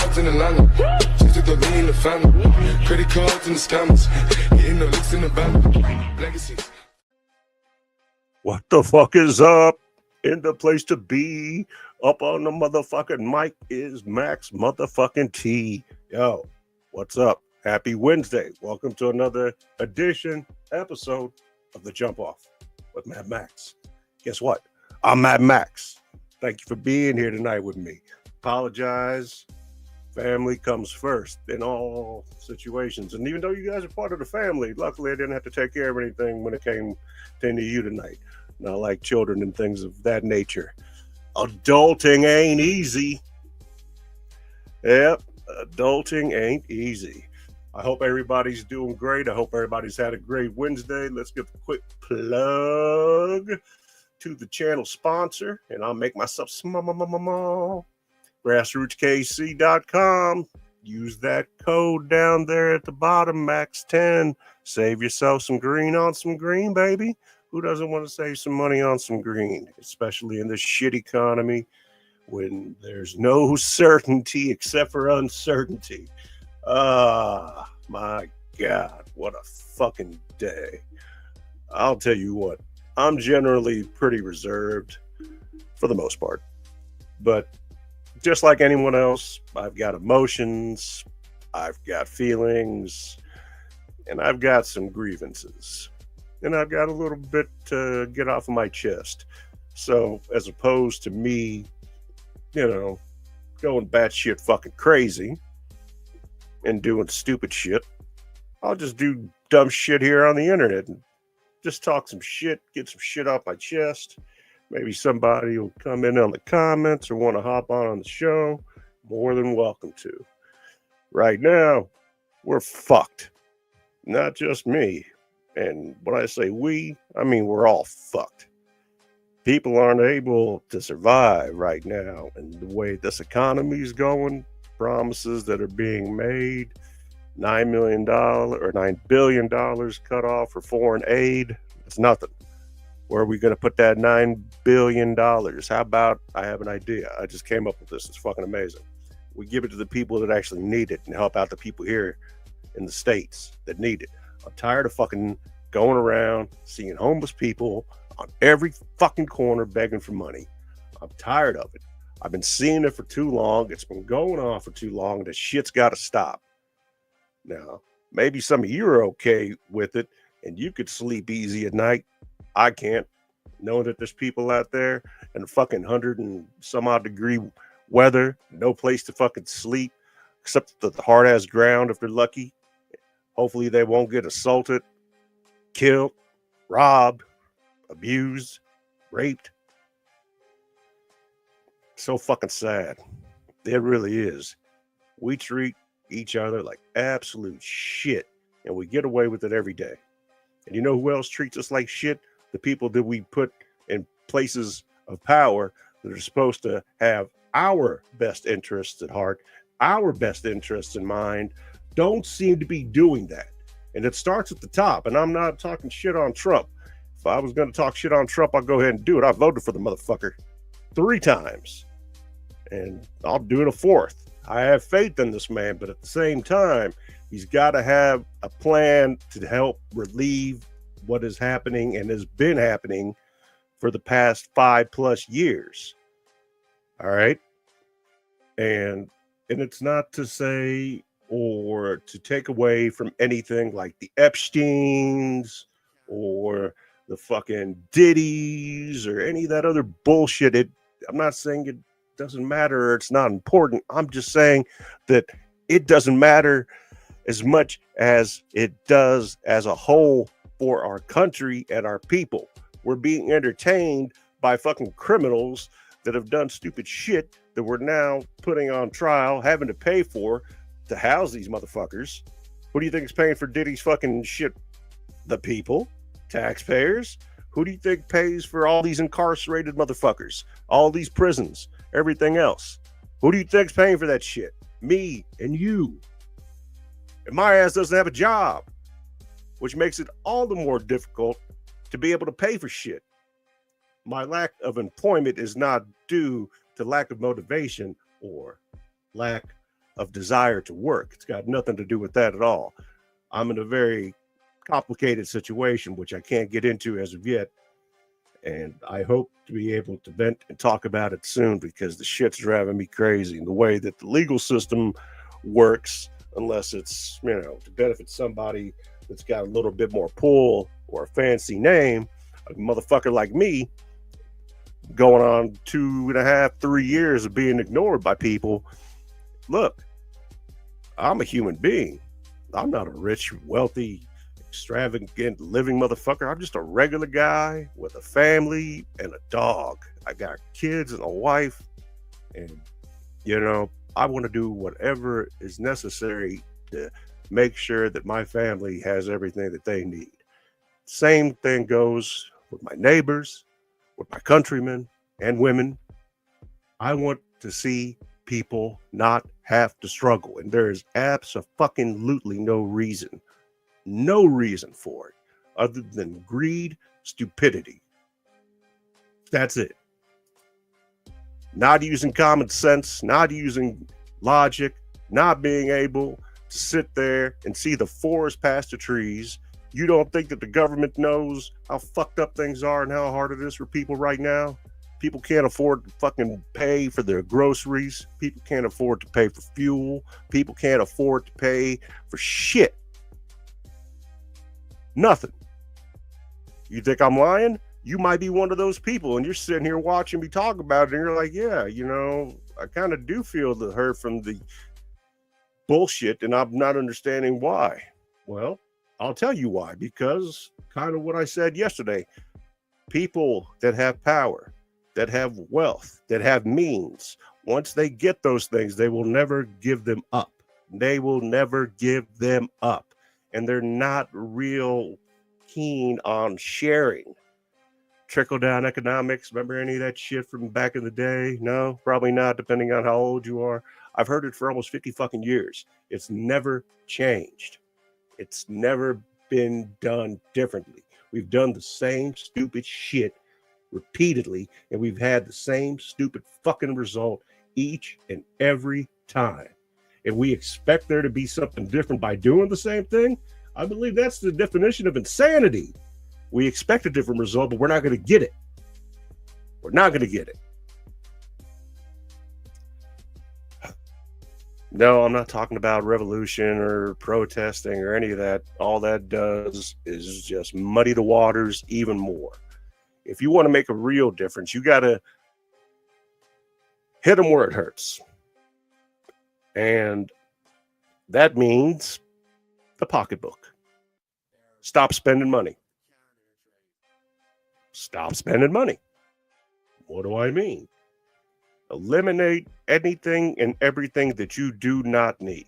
broads in Atlanta. She took the lean in the family. Credit cards and the scammers. Getting the licks in the band. Legacies. What the fuck is up? In the place to be. Up on the motherfucking mic is Max motherfucking T. Yo, what's up? Happy Wednesday. Welcome to another episode of The Jump Off with Mad Max. Guess what? I'm Mad Max. Thank you for being here tonight with me. Apologize. Family comes first in all situations. And even though you guys are part of the family, luckily I didn't have to take care of anything when it came to you tonight. Not like children and things of that nature. Adulting ain't easy. Yep, adulting ain't easy. I hope everybody's doing great. I hope everybody's had a great Wednesday. Let's give a quick plug to the channel sponsor, and I'll make myself small. GrassrootsKC.com. Use that code down there at the bottom, Max10. Save yourself some green on some green, baby. Who doesn't want to save some money on some green, especially in this shit economy when there's no certainty except for uncertainty? My God, what a fucking day. I'll tell you what, I'm generally pretty reserved for the most part. But just like anyone else, I've got emotions, I've got feelings, and I've got some grievances. And I've got a little bit to get off of my chest. So as opposed to me, going batshit fucking crazy and doing stupid shit, I'll just do dumb shit here on the internet and just talk some shit, get some shit off my chest. Maybe somebody will come in on the comments or want to hop on the show. More than welcome to. Right now, we're fucked. Not just me. And when I say we, I mean we're all fucked. People aren't able to survive right now. And the way this economy is going, promises that are being made, $9 billion cut off for foreign aid, it's nothing. Where are we going to put that $9 billion? How about, I have an idea. I just came up with this. It's fucking amazing. We give it to the people that actually need it and help out the people here in the States that need it. I'm tired of fucking going around seeing homeless people on every fucking corner begging for money. I'm tired of it. I've been seeing it for too long. It's been going on for too long. This shit's got to stop. Now, maybe some of you are okay with it and you could sleep easy at night. I can't. Knowing that there's people out there in fucking 100 and some odd degree weather, no place to fucking sleep except the hard ass ground if they're lucky. Hopefully they won't get assaulted, killed, robbed, abused, raped. So fucking sad. It really is. We treat each other like absolute shit, and we get away with it every day. And you know who else treats us like shit? The people that we put in places of power that are supposed to have our best interests at heart, our best interests in mind, don't seem to be doing that. And it starts at the top. And I'm not talking shit on Trump. If I was going to talk shit on Trump, I'll go ahead and do it. I voted for the motherfucker 3 times. And I'll do it a 4th. I have faith in this man, but at the same time, he's got to have a plan to help relieve what is happening and has been happening for the past 5+ years. All right. And it's not to say or to take away from anything like the Epsteins or the fucking Diddy's or any of that other bullshit. I'm not saying it doesn't matter or it's not important. I'm just saying that it doesn't matter as much as it does as a whole for our country and our people. We're being entertained by fucking criminals that have done stupid shit that we're now putting on trial, having to pay for to house these motherfuckers. Who do you think is paying for Diddy's fucking shit? The people, taxpayers. Who do you think pays for all these incarcerated motherfuckers, all these prisons, everything else? Who do you think's paying for that shit? Me and you. And my ass doesn't have a job, which makes it all the more difficult to be able to pay for shit. My lack of employment is not due to lack of motivation or lack of desire to work. It's got nothing to do with that at all. I'm in a very complicated situation, which I can't get into as of yet. And I hope to be able to vent and talk about it soon because the shit's driving me crazy. And the way that the legal system works, unless it's, to benefit somebody that's got a little bit more pull or a fancy name, a motherfucker like me, going on 2.5, 3 years of being ignored by people. Look, I'm a human being. I'm not a rich, wealthy, extravagant living motherfucker. I'm just a regular guy with a family and a dog. I got kids and a wife, and I want to do whatever is necessary to make sure that my family has everything that they need. Same thing goes with my neighbors, with my countrymen and women. I want to see people not have to struggle, and there is absolutely no reason for it other than greed, stupidity. That's it. Not using common sense, not using logic, not being able to sit there and see the forest past the trees. You don't think that the government knows how fucked up things are and how hard it is for people right now? People can't afford to fucking pay for their groceries. People can't afford to pay for fuel. People can't afford to pay for shit. Nothing. You think I'm lying? You might be one of those people, and you're sitting here watching me talk about it, and you're like, yeah, I kind of do feel the hurt from the bullshit, and I'm not understanding why. Well, I'll tell you why, because kind of what I said yesterday, people that have power, that have wealth, that have means, once they get those things, they will never give them up. They will never give them up. And they're not real keen on sharing. Trickle-down economics, remember any of that shit from back in the day? No, probably not, depending on how old you are. I've heard it for almost 50 fucking years. It's never changed. It's never been done differently. We've done the same stupid shit repeatedly, and we've had the same stupid fucking result each and every time. If we expect there to be something different by doing the same thing, I believe that's the definition of insanity. We expect a different result, but we're not going to get it. We're not going to get it. No, I'm not talking about revolution or protesting or any of that. All that does is just muddy the waters even more. If you want to make a real difference, you got to hit them where it hurts. And that means the pocketbook. Stop spending money. Stop spending money. What do I mean? Eliminate anything and everything that you do not need.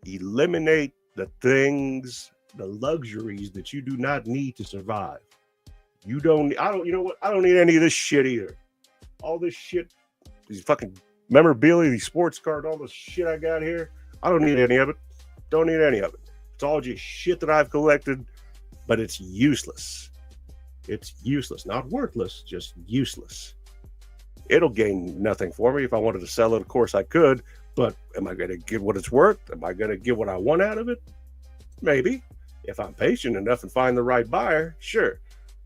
Eliminate the things, the luxuries that you do not need to survive. You know what? I don't need any of this shit either. All this shit, these fucking memorabilia, these sports cards, all this shit I got here. I don't need any of it. Don't need any of it. It's all just shit that I've collected, but it's useless. It's useless. Not worthless, just useless. It'll gain nothing for me. If I wanted to sell it, of course I could, but am I going to get what it's worth? Am I going to get what I want out of it? Maybe. If I'm patient enough and find the right buyer, sure.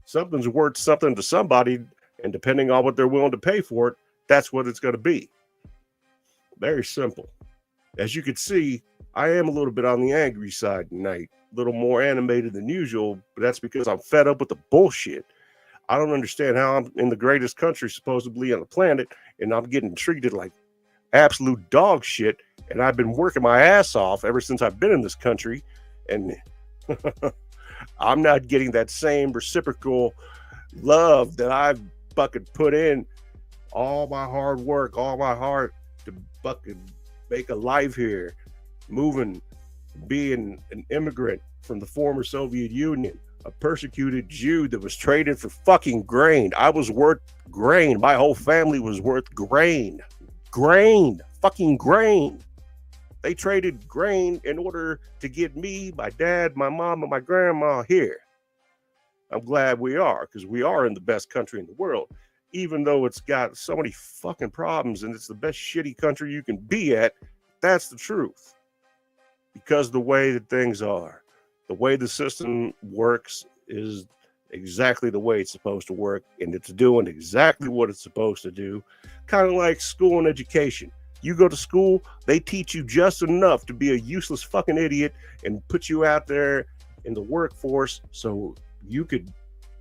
Something's worth something to somebody, and depending on what they're willing to pay for it, that's what it's going to be. Very simple. As you can see, I am a little bit on the angry side tonight, a little more animated than usual, but that's because I'm fed up with the bullshit. I don't understand how I'm in the greatest country supposedly on the planet, and I'm getting treated like absolute dog shit, and I've been working my ass off ever since I've been in this country, and I'm not getting that same reciprocal love that I've fucking put in all my hard work, all my heart to fucking make a life here, moving, being an immigrant from the former Soviet Union, a persecuted Jew that was traded for fucking grain. I was worth grain. My whole family was worth grain. Fucking grain. They traded grain in order to get me, my dad, my mom, and my grandma here. I'm glad we are, because we are in the best country in the world, even though it's got so many fucking problems and it's the best shitty country you can be at. That's the truth. Because the way that things are, the way the system works is exactly the way it's supposed to work, and it's doing exactly what it's supposed to do. Kind of like school and education. You go to school, they teach you just enough to be a useless fucking idiot and put you out there in the workforce so you could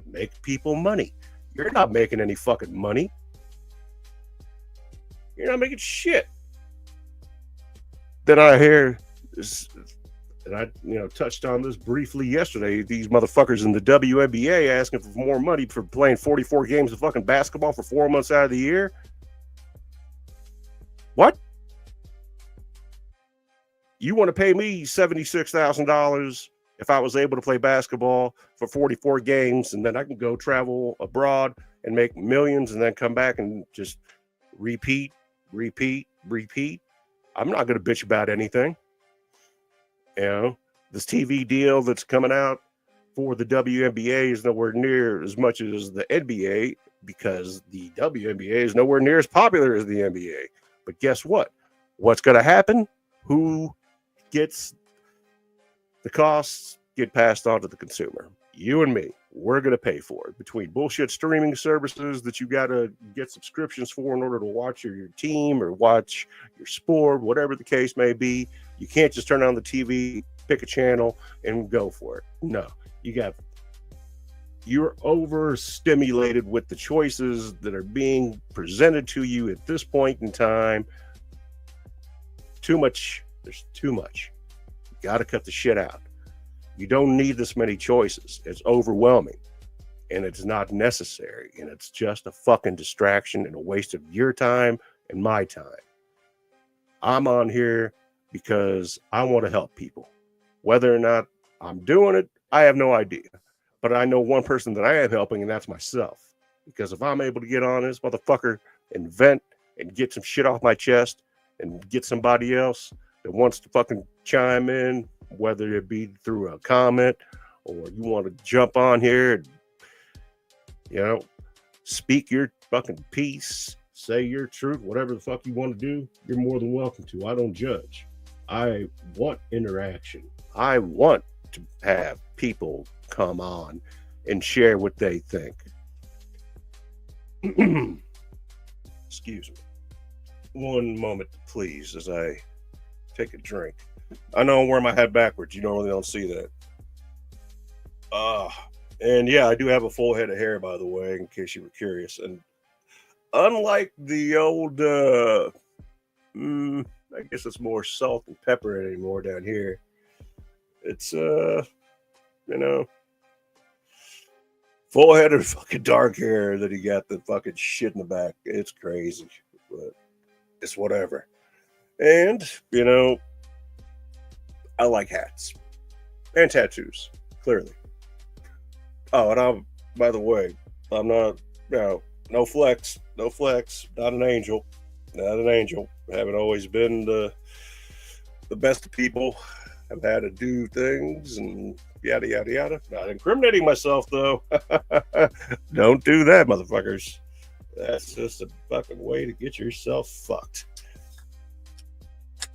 make people money. You're not making any fucking money. You're not making shit. Then I hear this, and I touched on this briefly yesterday. These motherfuckers in the WNBA asking for more money for playing 44 games of fucking basketball for 4 months out of the year. What? You want to pay me $76,000 if I was able to play basketball for 44 games, and then I can go travel abroad and make millions and then come back and just repeat. I'm not going to bitch about anything. This TV deal that's coming out for the WNBA is nowhere near as much as the NBA, because the WNBA is nowhere near as popular as the NBA. But guess what? What's going to happen? Who gets the costs get passed on to the consumer? You and me. We're going to pay for it. Between bullshit streaming services that you got to get subscriptions for in order to watch your team or watch your sport, whatever the case may be. You can't just turn on the TV, pick a channel, and go for it. No, you're overstimulated with the choices that are being presented to you at this point in time. Too much. There's too much. You got to cut the shit out. You don't need this many choices. It's overwhelming, and it's not necessary, and it's just a fucking distraction and a waste of your time and my time. I'm on here because I want to help people. Whether or not I'm doing it, I have no idea. But I know one person that I am helping, and that's myself. Because if I'm able to get on this motherfucker and vent and get some shit off my chest and get somebody else that wants to fucking chime in, whether it be through a comment or you want to jump on here and, speak your fucking piece, say your truth, whatever the fuck you want to do, you're more than welcome to. I don't judge. I want interaction. I want to have people come on and share what they think. Excuse me. One moment, please, as I take a drink. I know I'm wearing my hat backwards. You normally don't see that. And yeah, I do have a full head of hair, by the way, in case you were curious. And unlike the old, I guess it's more salt and pepper anymore down here. It's, full head of fucking dark hair that he got the fucking shit in the back. It's crazy, but it's whatever. And, I like hats and tattoos, clearly. Oh, and by the way, I'm not, no flex, not an angel. I haven't always been the best of people. I've had to do things and yada, yada, yada. Not incriminating myself, though. Don't do that, motherfuckers. That's just a fucking way to get yourself fucked.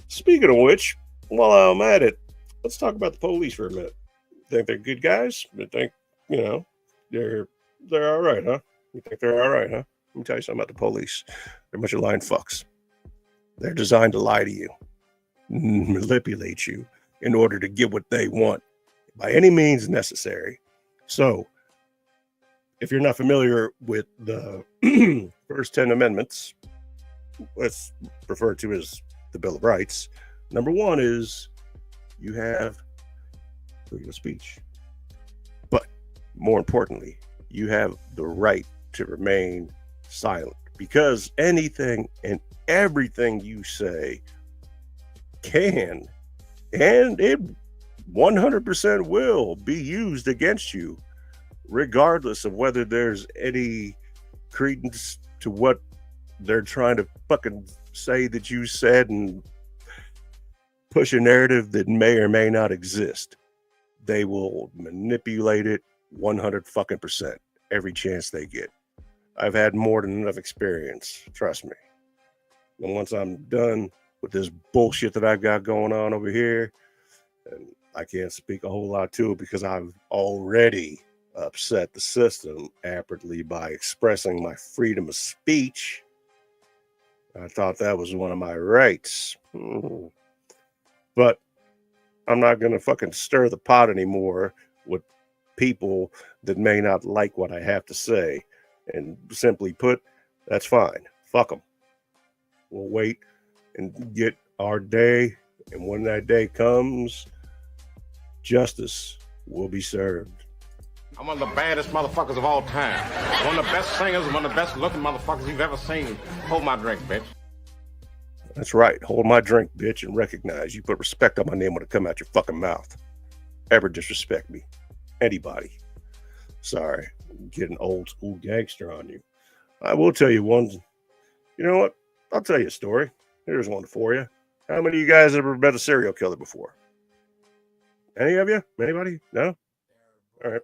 Speaking of which, while I'm at it, let's talk about the police for a minute. Think they're good guys? You think, they're all right, huh? You think they're all right, huh? Let me tell you something about the police. They're a bunch of lying fucks. They're designed to lie to you, manipulate you in order to get what they want by any means necessary. So, if you're not familiar with the first 10 amendments, let's refer to as the Bill of Rights. Number one is you have freedom of speech. But more importantly, you have the right to remain silent, because anything and everything you say can, and it 100% will be used against you, regardless of whether there's any credence to what they're trying to fucking say that you said and push a narrative that may or may not exist. They will manipulate it 100% every chance they get. I've had more than enough experience, trust me. And once I'm done with this bullshit that I've got going on over here. And I can't speak a whole lot to it because I've already upset the system aptly by expressing my freedom of speech. I thought that was one of my rights. But I'm not going to fucking stir the pot anymore with people that may not like what I have to say. And simply put, that's fine. Fuck them. We'll wait and get our day. And when that day comes, justice will be served. I'm one of the baddest motherfuckers of all time. One of the best singers, one of the best looking motherfuckers you've ever seen. Hold my drink, bitch. That's right. Hold my drink, bitch, and recognize you put respect on my name when it come out your fucking mouth. Ever disrespect me. Anybody. Sorry. I'm getting old school gangster on you. I will tell you one. You know what? I'll tell you a story. Here's one for you. How many of you guys ever met a serial killer before? Any of you? Anybody? No? All right.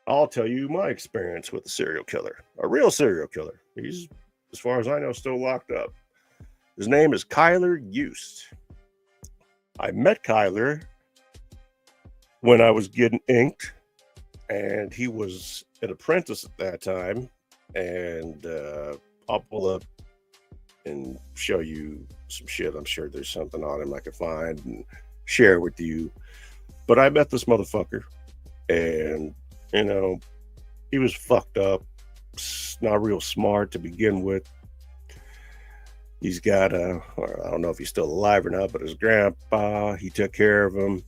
I'll tell you my experience with a serial killer. A real serial killer. He's, as far as I know, still locked up. His name is Kyler Yost. I met Kyler when I was getting inked, and he was an apprentice at that time. And I'll pull up and show you some shit. I'm sure there's something on him I could find and share with you. But I met this motherfucker, and you know, he was fucked up, not real smart to begin with. He's got I don't know if he's still alive or not, but his grandpa, he took care of him.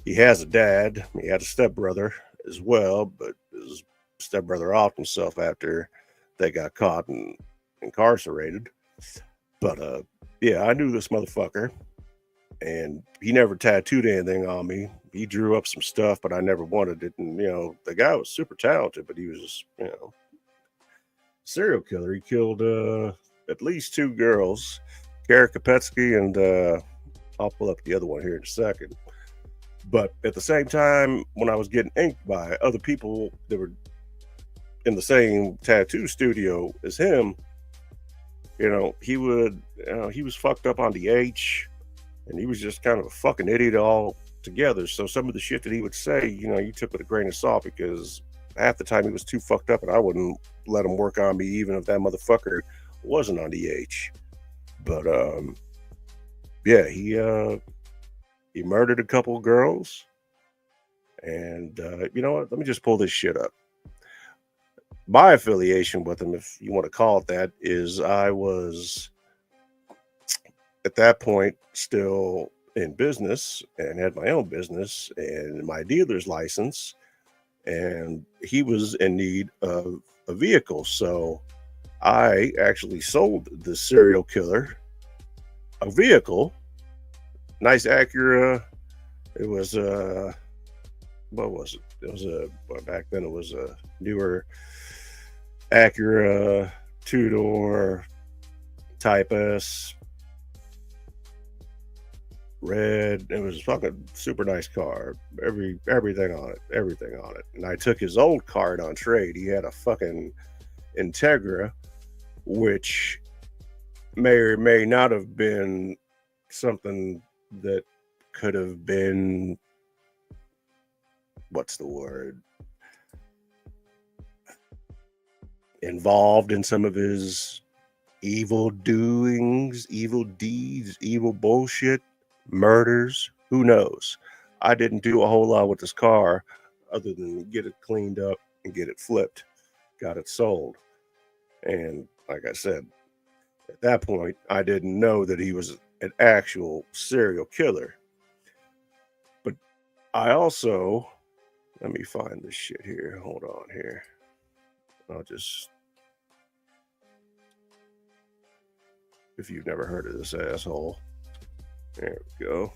He has a dad. He had a stepbrother as well, but his stepbrother offed himself after they got caught and incarcerated. But yeah, I knew this motherfucker, and he never tattooed anything on me. He drew up some stuff, but I never wanted it. And, you know, the guy was super talented, but he was just, you know, serial killer. He killed at least 2 girls, Kara Kopetsky, and I'll pull up the other one here in a second. But at the same time, when I was getting inked by other people that were in the same tattoo studio as him, you know, he was fucked up on the H, and he was just kind of a fucking idiot all together. So some of the shit that he would say, you know, you took with a grain of salt, because half the time he was too fucked up and I wouldn't let him work on me even if that motherfucker wasn't on the H. But yeah, he murdered a couple of girls, and you know what, let me just pull this shit up. My affiliation with him, if you want to call it that, is I was at that point still in business and had my own business and my dealer's license, and he was in need of a vehicle. So I actually sold the serial killer a vehicle, nice Acura. It was what was it? It was back then it was a newer Acura 2-door Type S, red. It was a fucking super nice car. Everything on it. And I took his old card on trade. He had a fucking Integra, which may or may not have been something that could have been, what's the word, involved in some of his evil doings, evil deeds, evil bullshit, murders. Who knows? I didn't do a whole lot with this car other than get it cleaned up and get it flipped, got it sold. And like I said, at that point, I didn't know that he was an actual serial killer. But I also, let me find this shit here. Hold on here. I'll just, if you've never heard of this asshole, there we go.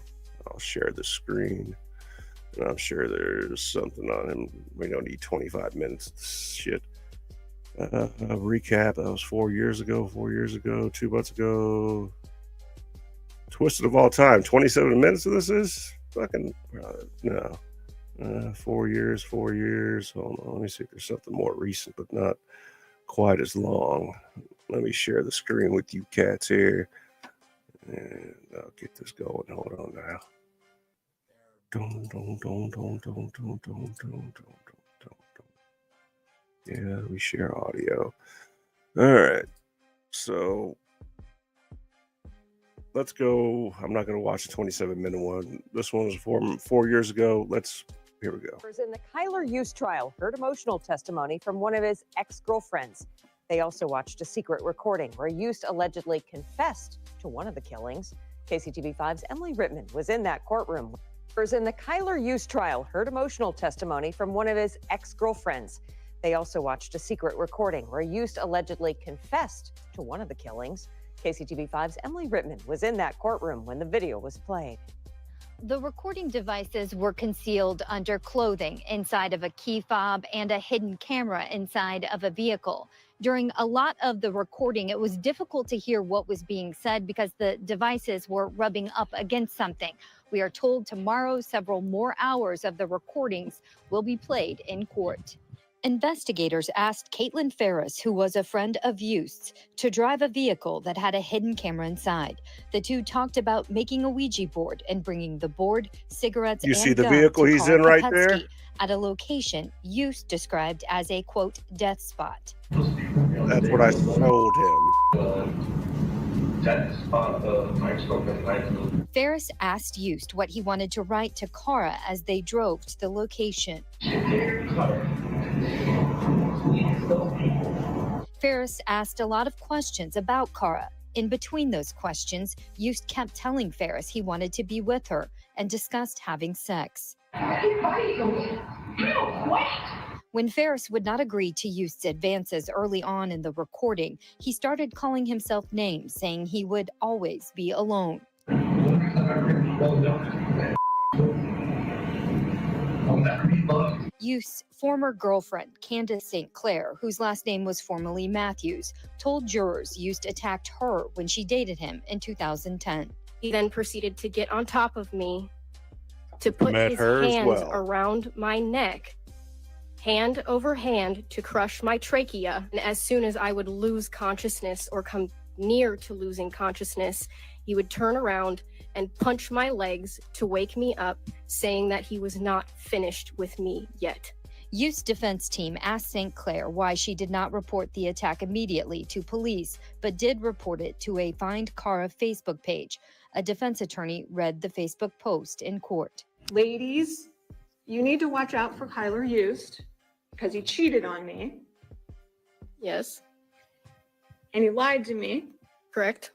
I'll share the screen, and I'm sure there's something on him. We don't need 25 minutes of this shit. Recap, that was 4 years ago, 2 months ago. Twisted of all time, 27 minutes of this is? Fucking, no. 4 years. Hold on, let me see if there's something more recent, but not quite as long. Let me share the screen with you cats here. And I'll get this going. Hold on now. Yeah, we share audio. All right. So let's go. I'm not going to watch the 27-minute one. This one was from 4 years ago. Here we go. In the Kyler Use trial, heard emotional testimony from one of his ex-girlfriends. They also watched a secret recording where Use allegedly confessed to one of the killings. KCTV5's Emily Rittman was in that courtroom. In the Kyler Use trial, heard emotional testimony from one of his ex-girlfriends. They also watched a secret recording where Use allegedly confessed to one of the killings. KCTV5's Emily Rittman was in that courtroom when the video was played. The recording devices were concealed under clothing inside of a key fob and a hidden camera inside of a vehicle. During a lot of the recording, it was difficult to hear what was being said because the devices were rubbing up against something. We are told tomorrow several more hours of the recordings will be played in court. Investigators asked Caitlin Ferris, who was a friend of Youst's, to drive a vehicle that had a hidden camera inside. The two talked about making a Ouija board and bringing the board, cigarettes, You and see the gun vehicle to he's Carl in right Kopetsky there? at a location Youst described as a, quote, death spot. That's what I told him. Ferris asked Youst what he wanted to write to Cara as they drove to the location. Ferris asked a lot of questions about Cara. In between those questions, Youst kept telling Ferris he wanted to be with her and discussed having sex. When Ferris would not agree to Youst's advances early on in the recording, he started calling himself names, saying he would always be alone. Youst's former girlfriend, Candace St. Clair, whose last name was formerly Matthews, told jurors Youst attacked her when she dated him in 2010. He then proceeded to get on top of me, to put his her as hands well. around my neck, hand over hand, to crush my trachea. And as soon as I would lose consciousness or come near to losing consciousness, he would turn around and punch my legs to wake me up, saying that he was not finished with me yet. Youst's defense team asked St. Clair why she did not report the attack immediately to police, but did report it to a Find Cara Facebook page. A defense attorney read the Facebook post in court. Ladies, you need to watch out for Kyler Youst because he cheated on me Yes, and he lied to me. correct,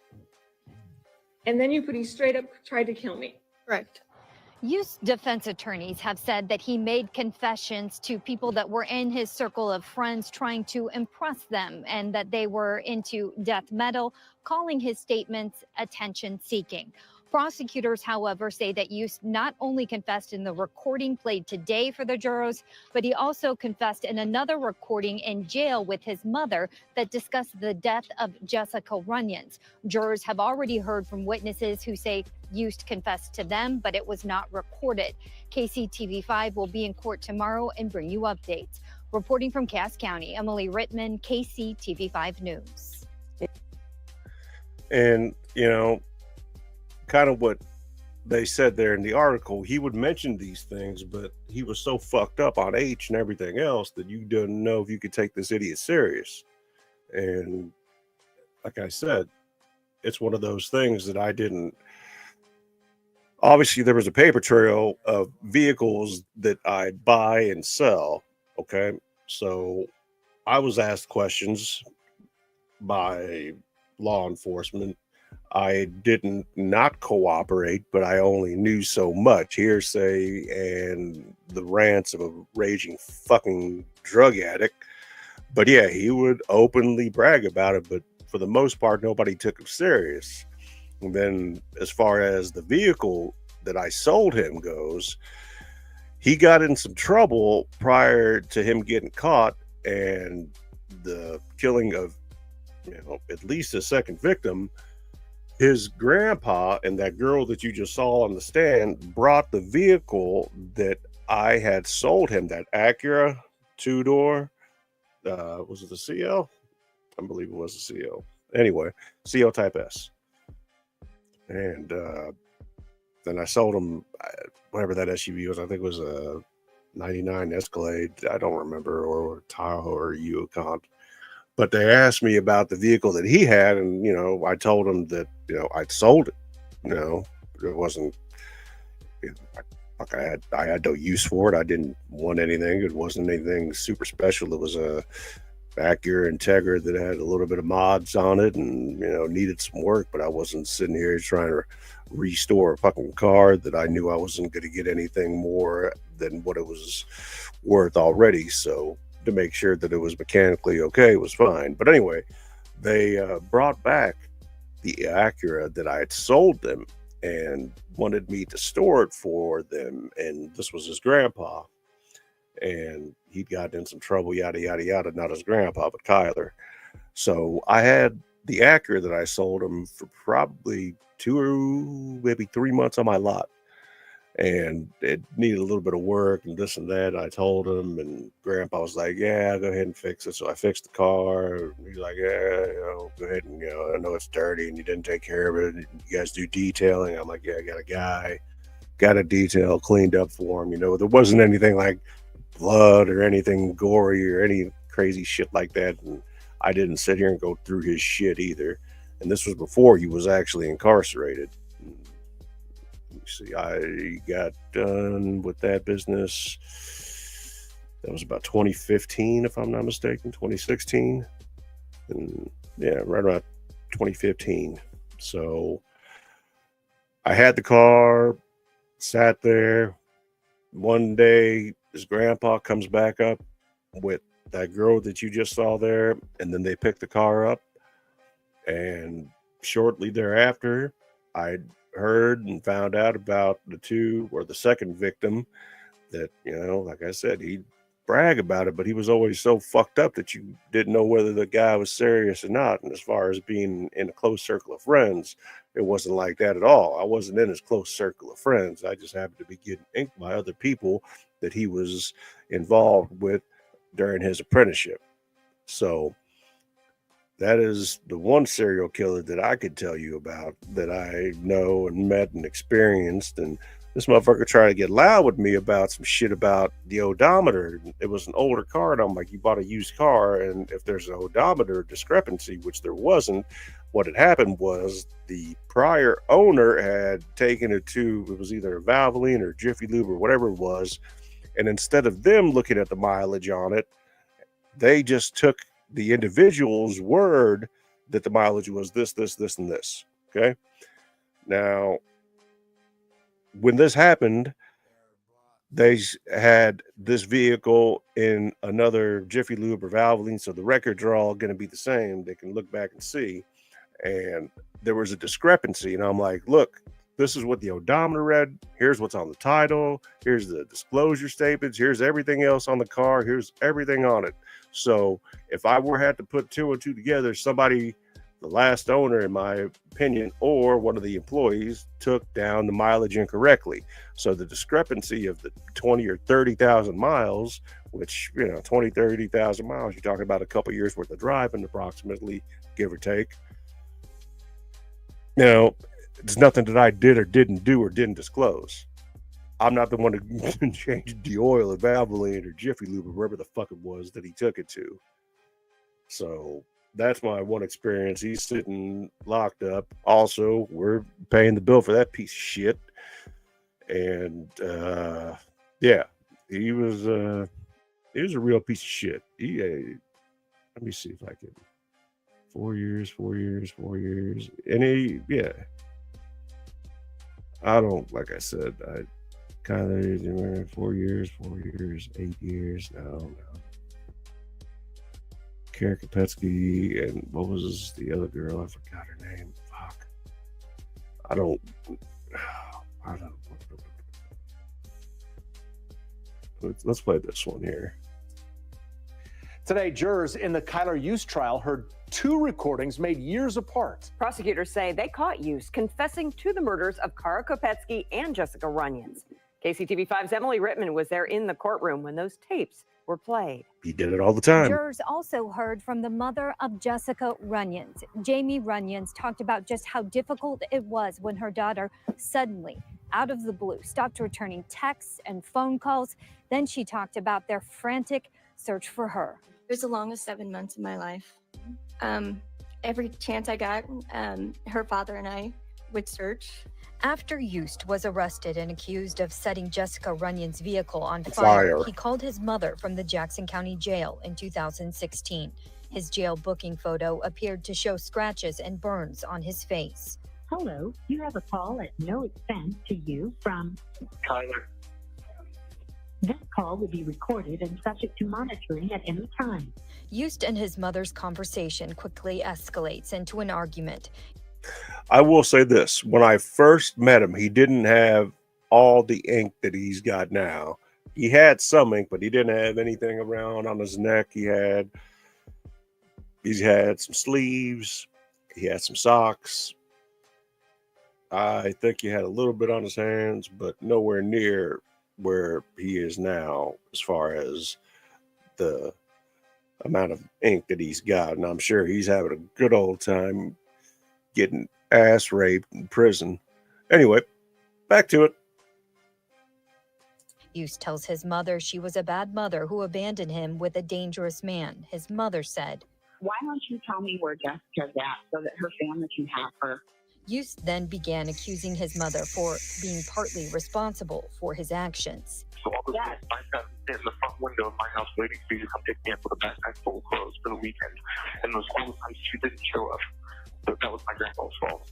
And then you put he straight up tried to kill me. correct. Youst's defense attorneys have said that he made confessions to people that were in his circle of friends trying to impress them and that they were into death metal, calling his statements attention-seeking. Prosecutors, however, say that Youst not only confessed in the recording played today for the jurors, but he also confessed in another recording in jail with his mother that discussed the death of Jessica Runyons. Jurors have already heard from witnesses who say Youst confessed to them, but it was not recorded. KCTV5 will be in court tomorrow and bring you updates. Reporting from Cass County, Emily Rittman, KCTV5 News. And, kind of what they said there in the article, he would mention these things, but he was so fucked up on H and everything else that you didn't know if you could take this idiot serious. And like I said, it's one of those things that I didn't. Obviously, there was a paper trail of vehicles that I buy and sell. Okay. So I was asked questions by law enforcement. I didn't not cooperate, but I only knew so much hearsay and the rants of a raging fucking drug addict. But yeah, he would openly brag about it, but for the most part, nobody took him serious. And then as far as the vehicle that I sold him goes, he got in some trouble prior to him getting caught and the killing of, at least a second victim. His grandpa and that girl that you just saw on the stand brought the vehicle that I had sold him, that Acura two-door, was it the CL? I believe it was a CO. Anyway, CO Type S. And then I sold him whatever that SUV was. I think it was a 99 Escalade. I don't remember, or Tahoe or Yukon. But they asked me about the vehicle that he had, and I told them that I'd sold it. It wasn't. I had no use for it. I didn't want anything. It wasn't anything super special. It was a Acura Integra that had a little bit of mods on it, and needed some work. But I wasn't sitting here trying to restore a fucking car that I knew I wasn't going to get anything more than what it was worth already. So to make sure that it was mechanically okay was fine. But anyway, they brought back the Acura that I had sold them and wanted me to store it for them. And this was his grandpa. And he'd gotten in some trouble, yada, yada, yada. Not his grandpa, but Kyler. So I had the Acura that I sold him for probably 2 maybe 3 months on my lot. And it needed a little bit of work and this and that. I told him, and Grandpa was like, yeah, go ahead and fix it. So I fixed the car. He's like, yeah, go ahead and, I know it's dirty and you didn't take care of it. You guys do detailing? I'm like, yeah, I got a guy, got a detail cleaned up for him. There wasn't anything like blood or anything gory or any crazy shit like that. And I didn't sit here and go through his shit either. And this was before he was actually incarcerated. See, I got done with that business. That was about 2015, if I'm not mistaken, 2016. And yeah, right around 2015. So I had the car, sat there. One day, his grandpa comes back up with that girl that you just saw there, and then they picked the car up. And shortly thereafter, I heard and found out about the second victim that, like I said, he'd brag about it, but he was always so fucked up that you didn't know whether the guy was serious or not. And as far as being in a close circle of friends, it wasn't like that at all. I wasn't in his close circle of friends. I just happened to be getting inked by other people that he was involved with during his apprenticeship. So that is the one serial killer that I could tell you about that I know and met and experienced. And this motherfucker tried to get loud with me about some shit about the odometer. It was an older car, and I'm like, you bought a used car, and if there's an odometer discrepancy, which there wasn't, what had happened was the prior owner had taken it to, it was either a Valvoline or Jiffy Lube or whatever it was, and instead of them looking at the mileage on it, they just took the individual's word that the mileage was this, and this. Okay. Now, when this happened, they had this vehicle in another Jiffy Lube or Valvoline, so the records are all going to be the same. They can look back and see. And there was a discrepancy. And I'm like, look, this is what the odometer read. Here's what's on the title. Here's the disclosure statements. Here's everything else on the car. Here's everything on it. So if I had to put 2 and 2 together, somebody, the last owner, in my opinion, or one of the employees took down the mileage incorrectly. So the discrepancy of the 20 or 30,000 miles, which, 20, 30,000 miles, you're talking about a couple years worth of driving approximately, give or take. It's nothing that I did or didn't do or didn't disclose. I'm not the one to change the oil at Valvoline or Jiffy Lube or wherever the fuck it was that he took it to. So that's my one experience. He's sitting locked up. Also, we're paying the bill for that piece of shit. And yeah, he was a real piece of shit. Let me see if I can. 4 years. And I don't, like I said, I kind of 4 years, 8 years. No. Kara Kopetsky, and what was the other girl? I forgot her name. Fuck. I don't. Let's play this one here. Today, jurors in the Kyler Use trial heard 2 recordings made years apart. Prosecutors say they caught Hughes confessing to the murders of Kara Kopetsky and Jessica Runyons. KCTV5's Emily Rittman was there in the courtroom when those tapes were played. He did it all the time. Jurors also heard from the mother of Jessica Runyons. Jamie Runyons talked about just how difficult it was when her daughter suddenly, out of the blue, stopped returning texts and phone calls. Then she talked about their frantic search for her. It was the longest 7 months of my life. Every chance I got, her father and I would search. After Yost was arrested and accused of setting Jessica Runyon's vehicle on fire, he called his mother from the Jackson County Jail in 2016. His jail booking photo appeared to show scratches and burns on his face. Hello, you have a call at no expense to you from Tyler. This call will be recorded and subject to monitoring at any time. Yost and his mother's conversation quickly escalates into an argument. I will say this. When I first met him, he didn't have all the ink that he's got now. He had some ink, but he didn't have anything around on his neck. He's had some sleeves. He had some socks. I think he had a little bit on his hands, but nowhere near where he is now as far as the amount of ink that he's got. And I'm sure he's having a good old time getting ass raped in prison. Anyway, back to it. Yost tells his mother she was a bad mother who abandoned him with a dangerous man. His mother said, Why don't you tell me where Jessica's at so that her family can have her? Yost then began accusing his mother for being partly responsible for his actions. So all this yes. My son in the front window of my house waiting for you to come pick me up with a backpack full of clothes for the weekend. And those all the times she didn't show up. But that was my grandpa's fault.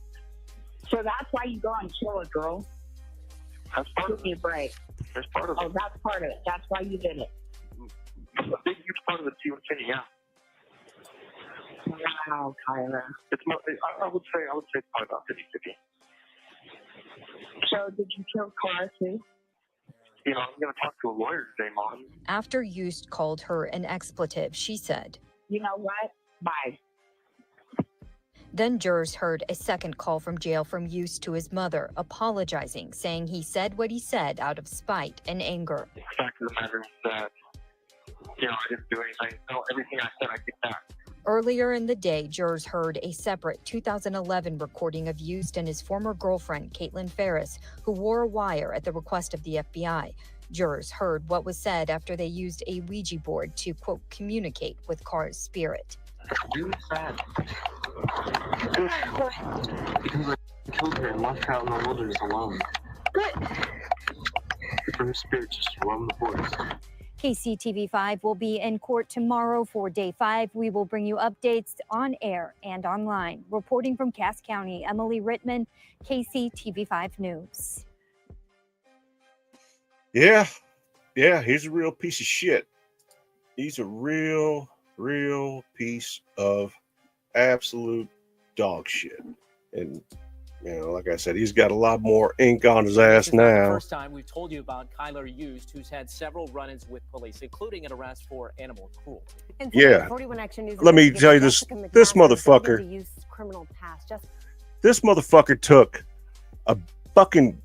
So that's why you go and kill a girl? That's part Give me a break. That's part of it. Oh, that's part of it. That's why you did it. A big, huge part of it, too, yeah. Wow, Kyler. It's I would say it's probably about 50-50. So did you kill Clara too? You know, I'm going to talk to a lawyer today, Mom. After Yost called her an expletive, she said, You know what? Bye. Then jurors heard a second call from jail from Yost to his mother, apologizing, saying he said what he said out of spite and anger. The fact of the matter is that, you know, I didn't do anything. No, everything I said, I get back. Earlier in the day, jurors heard a separate 2011 recording of Yost and his former girlfriend, Caitlin Ferris, who wore a wire at the request of the FBI. Jurors heard what was said after they used a Ouija board to, quote, communicate with Carr's spirit. It's really sad. Because I killed her and left her out in the wilderness alone. For her spirit just to roam the forest. KCTV5 will be in court tomorrow for day 5. We will bring you updates on air and online. Reporting from Cass County, Emily Rittman, KCTV5 News. Yeah, he's a real piece of shit. He's a real piece of absolute dog shit. And, you know, like I said, he's got a lot more ink on his ass now. This is the first time we've told you about Kyler Yost, who's had several run-ins with police, including an arrest for animal cruelty. Yeah. Let me tell you this motherfucker. This motherfucker took a fucking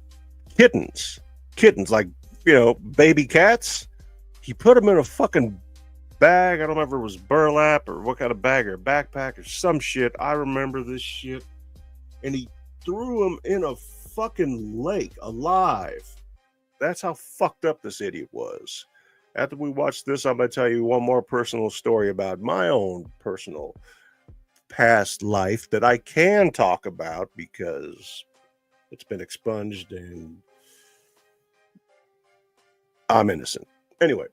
kittens, like, you know, baby cats. He put them in a fucking bag. I don't remember if it was burlap or what kind of bag, or a backpack or some shit. I remember this shit. And he threw him in a fucking lake alive. That's how fucked up this idiot was. After we watch this, I'm going to tell you one more personal story about my own personal past life that I can talk about because it's been expunged and I'm innocent. Anyway,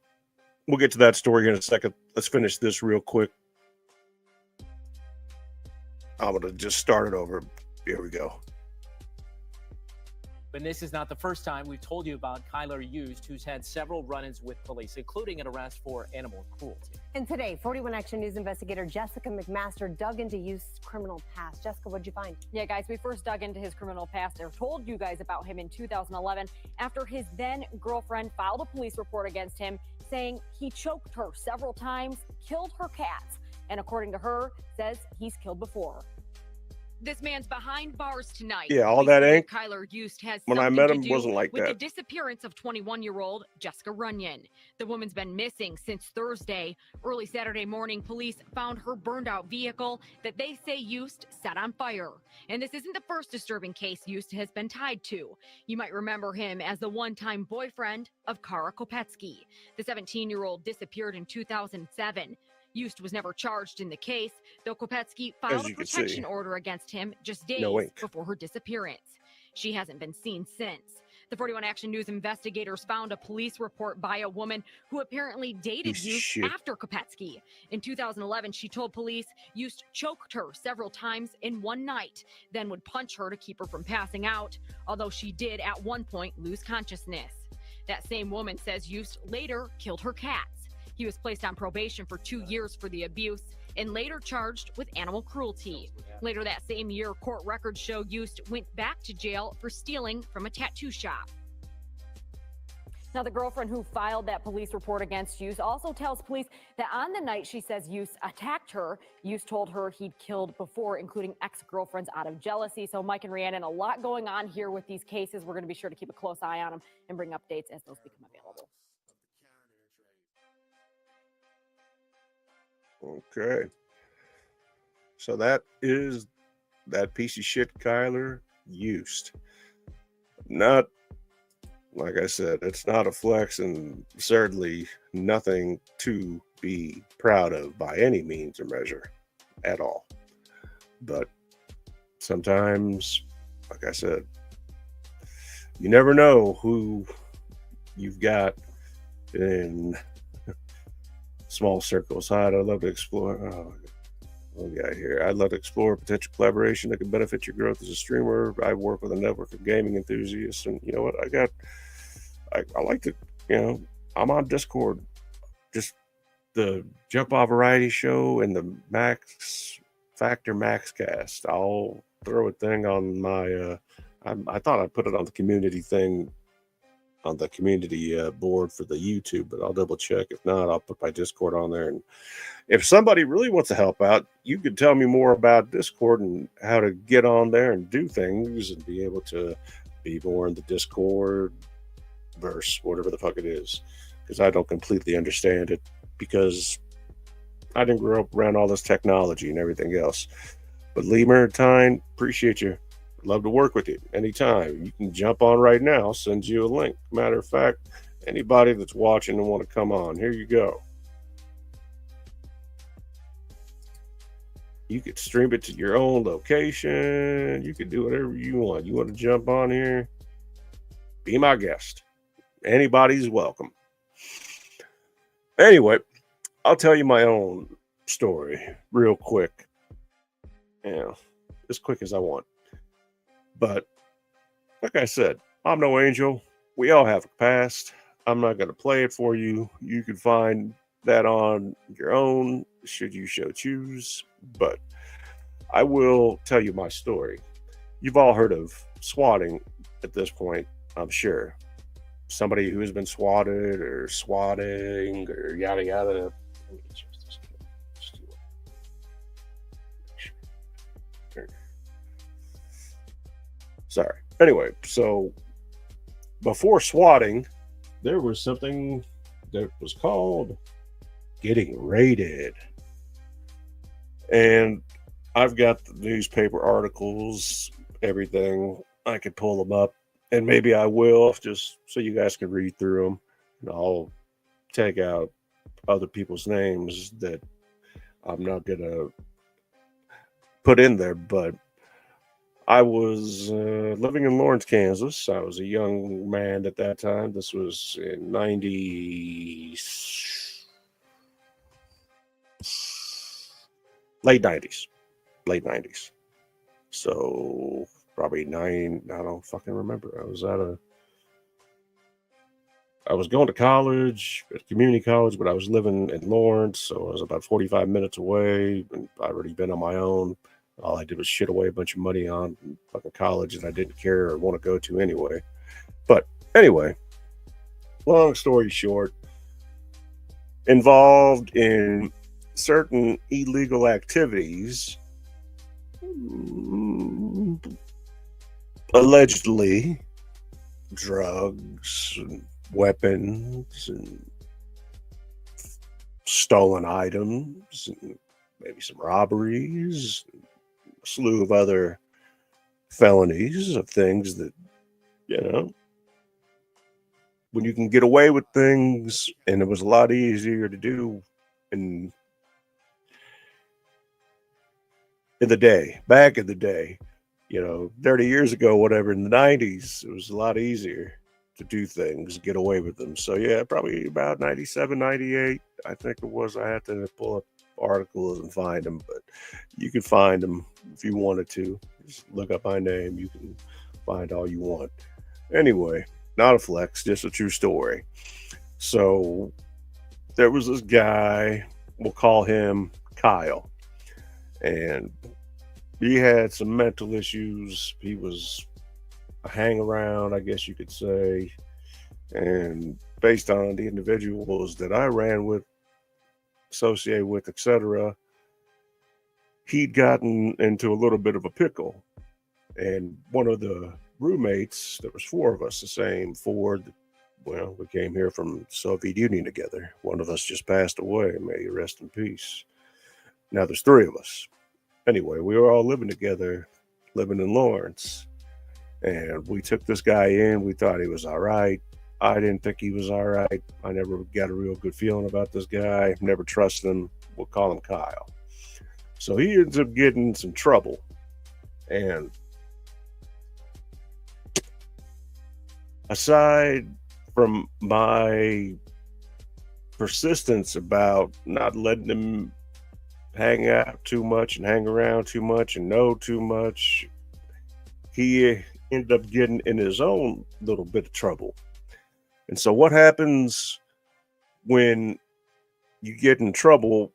we'll get to that story in a second. Let's finish this real quick. I'm going to just start it over. Here we go. But this is not the first time we've told you about Kyler Yost, who's had several run-ins with police, including an arrest for animal cruelty. And today, 41 Action News investigator Jessica McMaster dug into Yost's criminal past. Jessica, what'd you find? Yeah, guys, we first dug into his criminal past. I told you guys about him in 2011 after his then girlfriend filed a police report against him saying he choked her several times, killed her cats, and according to her, says he's killed before. This man's behind bars tonight. Yeah, all Police that believe ink, Kyler Eust has when I something met to him, do wasn't like with the that. disappearance of 21-year-old Jessica Runyon. The woman's been missing since Thursday. Early Saturday morning, police found her burned out vehicle that they say Eust set on fire. And this isn't the first disturbing case Eust has been tied to. You might remember him as the one-time boyfriend of Kara Kopetsky. The 17-year-old disappeared in 2007. Eust was never charged in the case, though Kopetsky filed a protection order against him just days before her disappearance. She hasn't been seen since. The 41 Action News investigators found a police report by a woman who apparently dated Eust after Kopetsky. In 2011, she told police Eust choked her several times in one night, then would punch her to keep her from passing out, although she did at one point lose consciousness. That same woman says Eust later killed her cats. He was placed on probation for 2 years for the abuse and later charged with animal cruelty. Later that same year, court records show Eust went back to jail for stealing from a tattoo shop. Now, the girlfriend who filed that police report against Eust also tells police that on the night she says Eust attacked her, Eust told her he'd killed before, including ex-girlfriends out of jealousy. So Mike and Rhiannon, a lot going on here with these cases. We're going to be sure to keep a close eye on them and bring updates as those become available. Okay. So that is that piece of shit Kyler Eust. Not, like I said, it's not a flex and certainly nothing to be proud of by any means or measure at all. But sometimes, like I said, you never know who you've got in small circles. I'd love to explore. Oh, yeah, here. I'd love to explore potential collaboration that could benefit your growth as a streamer. I work with a network of gaming enthusiasts, and you know what? I like to, I'm on Discord. Just the Jump Off Variety Show and the Max Factor Max Cast. I'll throw a thing on my. I thought I'd put it on the community thing. On the community board for the YouTube, but I'll double check. If not, I'll put my Discord on there. And if somebody really wants to help out, you could tell me more about Discord and how to get on there and do things and be able to be more in the Discord verse, whatever the fuck it is, because I don't completely understand it because I didn't grow up around all this technology and everything else. But Lee Maritime, appreciate you. Love to work with you anytime. You can jump on right now. I'll send you a link. Matter of fact, anybody that's watching and want to come on, here you go. You could stream it to your own location. You could do whatever you want. You want to jump on here? Be my guest. Anybody's welcome. Anyway, I'll tell you my own story real quick. As quick as I want. But like I said, I'm no angel. We all have a past. I'm not going to play it for you. You can find that on your own, should you so choose. But I will tell you my story. You've all heard of swatting at this point, I'm sure. Somebody who has been swatted or swatting or yada yada. Sorry. Anyway, so before swatting, there was something that was called getting raided. And I've got the newspaper articles, everything. I could pull them up, and maybe I will, just so you guys can read through them. And I'll take out other people's names that I'm not going to put in there, but I was living in Lawrence, Kansas. I was a young man at that time. This was in late 90s. So probably I don't fucking remember. I was going to college, at community college, but I was living in Lawrence, so I was about 45 minutes away, and I'd already been on my own. All I did was shit away a bunch of money on fucking college that I didn't care or want to go to anyway. But anyway, long story short, involved in certain illegal activities allegedly drugs and weapons and stolen items and maybe some robberies, a slew of other felonies of things that, you know, when you can get away with things, and it was a lot easier to do in the day, back in the day, 30 years ago, whatever, in the 90s, it was a lot easier to do things, get away with them. So yeah, probably about 97, 98, I think it was. I had to pull up articles and find them, but you can find them if you wanted to. Just look up my name. You can find all you want. Anyway, not a flex, just a true story. So there was this guy, we'll call him Kyle, and he had some mental issues. He was a hang around, I guess you could say. And based on the individuals that I ran with, associated with, etc., he'd gotten into a little bit of a pickle. And one of the roommates, there was 4 of us, the same 4. Well, we came here from the Soviet Union together. One of us just passed away. May he rest in peace. Now there's 3 of us. Anyway, we were all living together, living in Lawrence. And we took this guy in. We thought he was all right. I didn't think he was all right. I never got a real good feeling about this guy. Never trusted him. We'll call him Kyle. So he ends up getting in some trouble. And aside from my persistence about not letting him hang out too much and hang around too much and know too much, he ended up getting in his own little bit of trouble. And so what happens when you get in trouble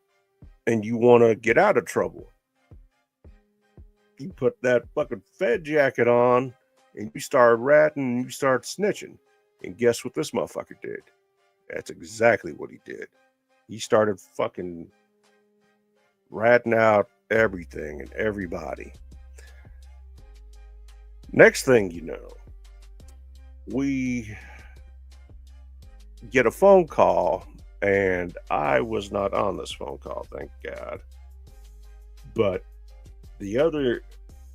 and you want to get out of trouble? You put that fucking Fed jacket on and you start ratting and you start snitching. And guess what this motherfucker did? That's exactly what he did. He started fucking ratting out everything and everybody. Next thing you know, we get a phone call, and I was not on this phone call, thank God. But the other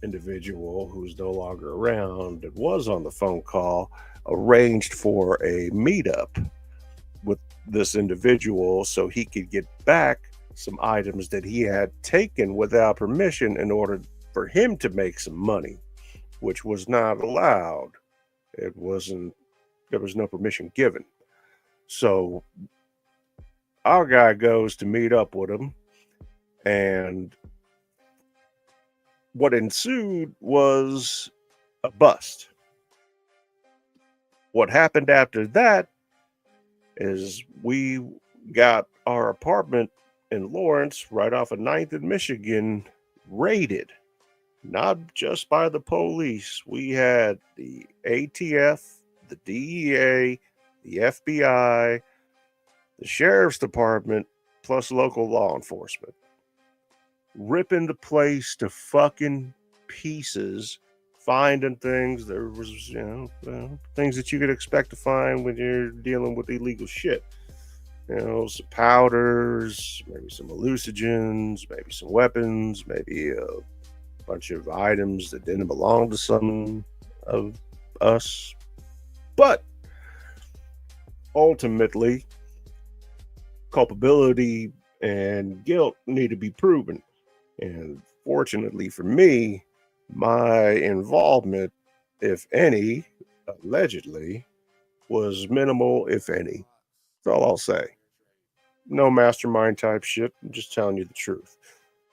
individual who's no longer around that was on the phone call arranged for a meetup with this individual so he could get back some items that he had taken without permission in order for him to make some money, which was not allowed. There was no permission given. So our guy goes to meet up with him, and what ensued was a bust. What happened after that is we got our apartment in Lawrence, right off of 9th and Michigan, raided. Not just by the police. We had the ATF, the DEA, the FBI, the sheriff's department, plus local law enforcement, ripping the place to fucking pieces, finding things. There was, things that you could expect to find when you're dealing with illegal shit. Some powders, maybe some hallucinogens, maybe some weapons, maybe a bunch of items that didn't belong to some of us. But ultimately, culpability and guilt need to be proven. And fortunately for me, my involvement, if any, allegedly, was minimal, if any. That's all I'll say. No mastermind type shit. I'm just telling you the truth.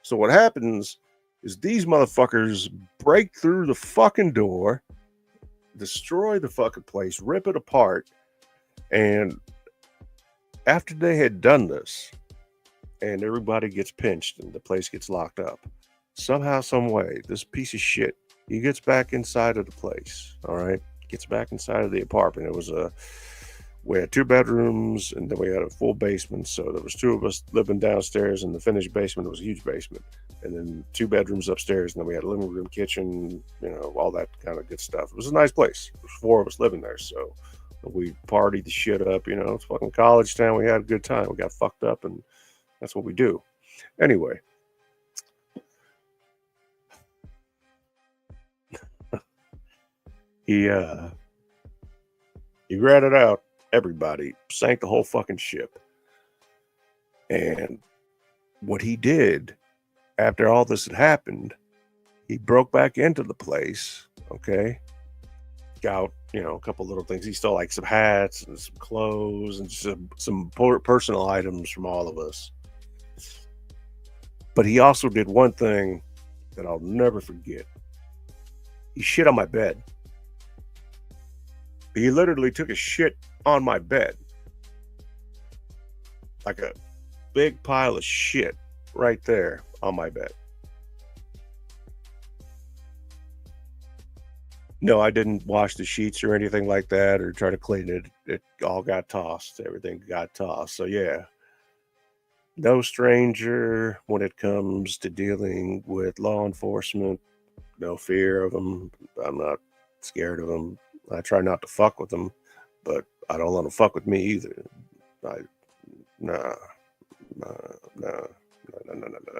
So what happens is these motherfuckers break through the fucking door, destroy the fucking place, rip it apart, and after they had done this, and everybody gets pinched and the place gets locked up, somehow, some way, this piece of shit, he gets back inside of the place, all right? Gets back inside of the apartment. It was a We had 2 bedrooms, and then we had a full basement. So there was 2 of us living downstairs in the finished basement. It was a huge basement, and then 2 bedrooms upstairs. And then we had a living room, kitchen, all that kind of good stuff. It was a nice place. There was 4 of us living there, so we partied the shit up. It's fucking college town. We had a good time. We got fucked up, and that's what we do. Anyway. He ratted out everybody, sank the whole fucking ship. And what he did after all this had happened, he broke back into the place, okay? Got, a couple little things. He stole like some hats and some clothes and just some personal items from all of us. But he also did one thing that I'll never forget. He shit on my bed. He literally took a shit on my bed. Like a big pile of shit right there on my bed. No, I didn't wash the sheets or anything like that or try to clean it. It all got tossed. Everything got tossed. So yeah, no stranger when it comes to dealing with law enforcement. No fear of them. I'm not scared of them. I try not to fuck with them, but I don't let them fuck with me either. No.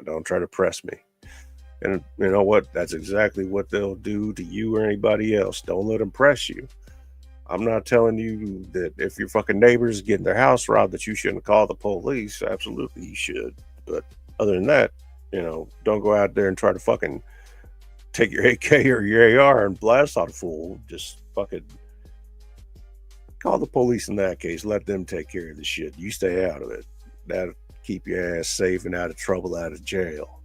Don't try to press me. And you know what? That's exactly what they'll do to you or anybody else. Don't let them press you. I'm not telling you that if your fucking neighbor's getting their house robbed that you shouldn't call the police. Absolutely you should. But other than that, don't go out there and try to fucking take your AK or your AR and blast on a fool. Just fucking call the police in that case. Let them take care of the shit. You stay out of it. That'll keep your ass safe and out of trouble, out of jail.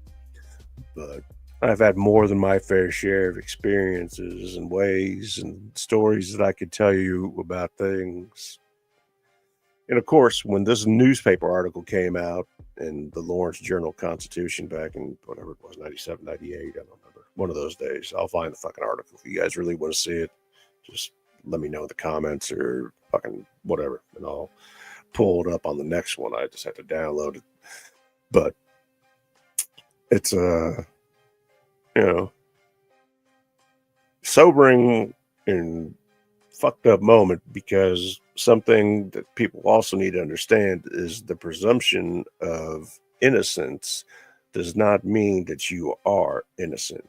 But I've had more than my fair share of experiences and ways and stories that I could tell you about things. And of course, when this newspaper article came out in the Lawrence Journal-Constitution back in whatever it was, 97, 98, I don't remember. One of those days. I'll find the fucking article. If you guys really want to see it, just let me know in the comments or fucking whatever, and I'll pull it up on the next one. I just have to download it. But it's sobering and fucked up moment, because something that people also need to understand is the presumption of innocence does not mean that you are innocent.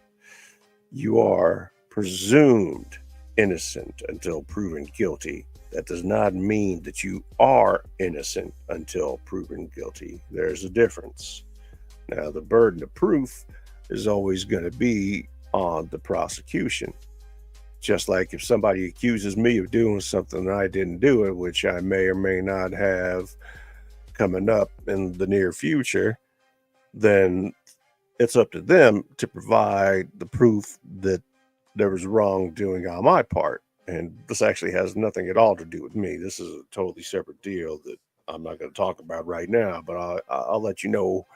You are presumed innocent until proven guilty. That does not mean that you are innocent until proven guilty. There's a difference. Now, the burden of proof is always going to be on the prosecution. Just like if somebody accuses me of doing something and I didn't do it, which I may or may not have coming up in the near future, then it's up to them to provide the proof that there was wrongdoing on my part. And this actually has nothing at all to do with me. This is a totally separate deal that I'm not going to talk about right now, but I'll let you know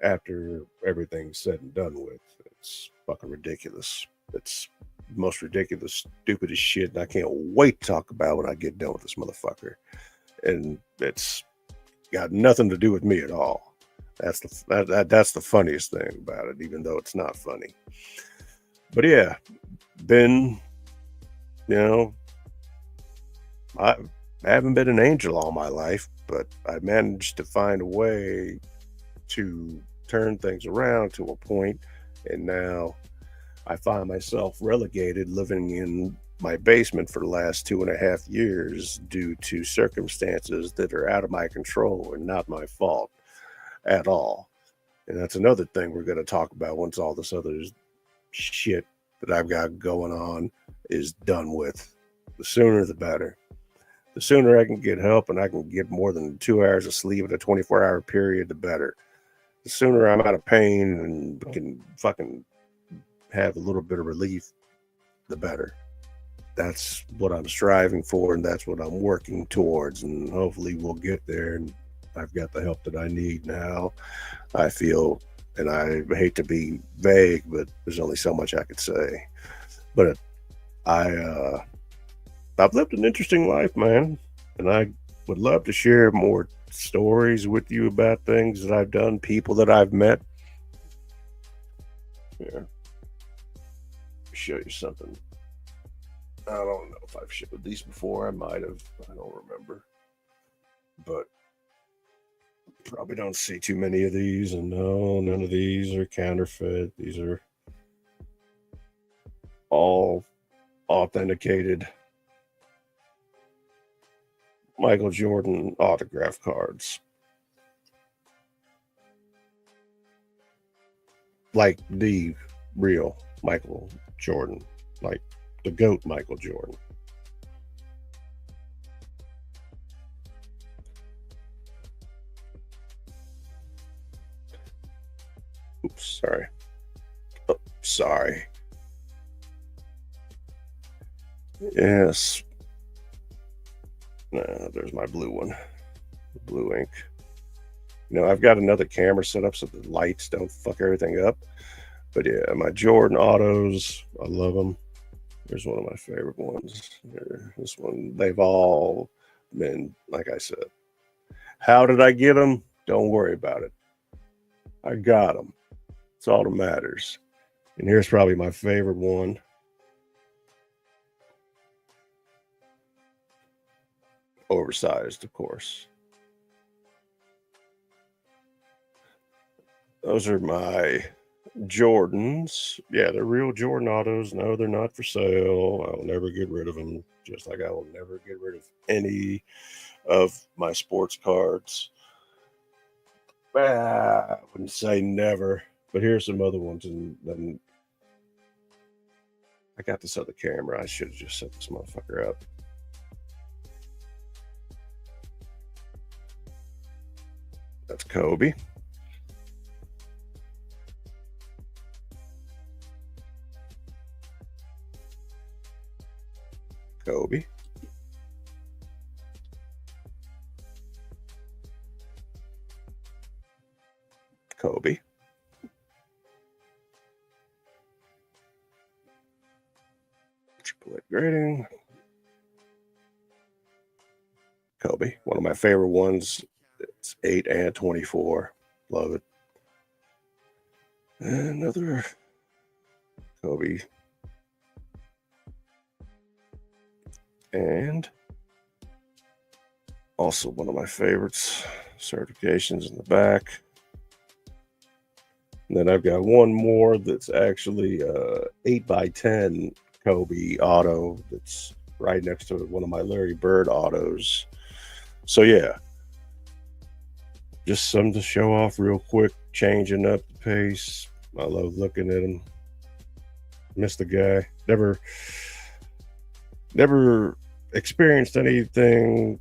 after everything's said and done with. It's fucking ridiculous. It's the most ridiculous, stupidest shit, and I can't wait to talk about when I get done with this motherfucker. And it's got nothing to do with me at all. That's the funniest thing about it, even though it's not funny. But yeah, I haven't been an angel all my life, but I managed to find a way to turn things around to a point, and now I find myself relegated living in my basement for the last 2.5 years due to circumstances that are out of my control and not my fault at all. And that's another thing we're going to talk about once all this other shit that I've got going on is done with. The sooner the better. The sooner I can get help and I can get more than 2 hours of sleep in a 24-hour period, the better. The sooner I'm out of pain and can fucking have a little bit of relief, the better. That's what I'm striving for, and that's what I'm working towards, and hopefully we'll get there. And I've got the help that I need now, I feel. And I hate to be vague, but there's only so much I could say. But I've lived an interesting life, man. And I would love to share more stories with you about things that I've done, people that I've met. Here, show you something. I don't know if I've showed these before. I might have. I don't remember. But probably don't see too many of these. And no, none of these are counterfeit. These are all authenticated Michael Jordan autograph cards. Like the real Michael Jordan. Like the GOAT Michael Jordan. Oops, sorry. Oh, sorry. Yes. There's my blue one. Blue ink. You know, I've got another camera set up so the lights don't fuck everything up. But yeah, my Jordan autos, I love them. Here's one of my favorite ones. Here, this one, they've all been, like I said. How did I get them? Don't worry about it. I got them. It's all that matters. And here's probably my favorite one. Oversized, of course. Those are my Jordans. Yeah, they're real Jordan autos. No, they're not for sale. I'll never get rid of them. Just like I will never get rid of any of my sports cards. I wouldn't say never, but here's some other ones. And then I got this other camera. I should have just set this motherfucker up. That's Kobe. Kobe. Kobe. Triple A grading. Kobe. One of my favorite ones. It's 8 and 24. Love it. Another Kobe. And also one of my favorites, certifications in the back. And then I've got one more that's actually 8x10 Kobe auto that's right next to one of my Larry Bird autos. So yeah, just something to show off real quick, changing up the pace. I love looking at him. Miss the guy. Never experienced anything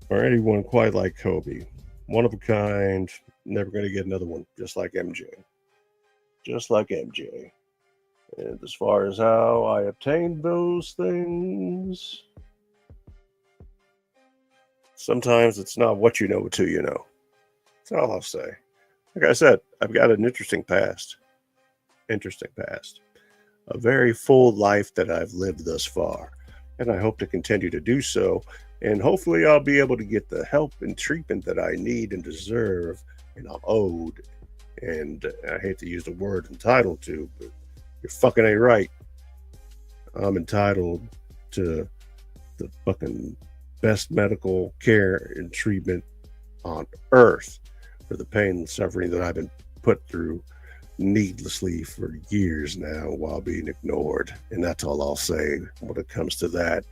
or anyone quite like Kobe. One of a kind. Never going to get another one, just like MJ. Just like MJ. And as far as how I obtained those things, sometimes it's not what you know, but who you know. That's all I'll say. Like I said, I've got an interesting past. Interesting past. A very full life that I've lived thus far. And I hope to continue to do so. And hopefully I'll be able to get the help and treatment that I need and deserve and I'm owed. And I hate to use the word entitled to, but you're fucking ain't right. I'm entitled to the fucking best medical care and treatment on earth for the pain and suffering that I've been put through needlessly for years now while being ignored. And that's all I'll say when it comes to that.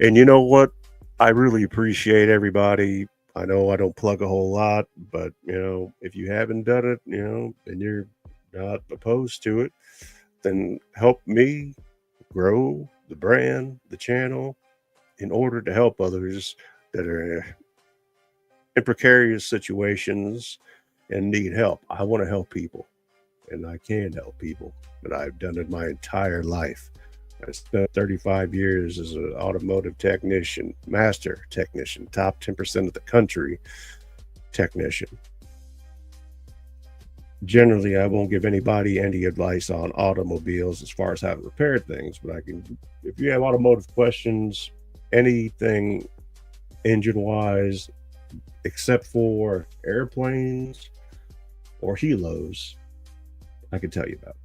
And you know what? I really appreciate everybody. I know I don't plug a whole lot, but you know, if you haven't done it, you know, and you're not opposed to it, then help me grow the brand, the channel, in order to help others that are in precarious situations and need help. I want to help people. And I can help people, but I've done it my entire life. I spent 35 years as an automotive technician, master technician, top 10% of the country technician. Generally, I won't give anybody any advice on automobiles as far as how to repair things, but I can, if you have automotive questions, anything engine-wise, except for airplanes or helos, I can tell you about.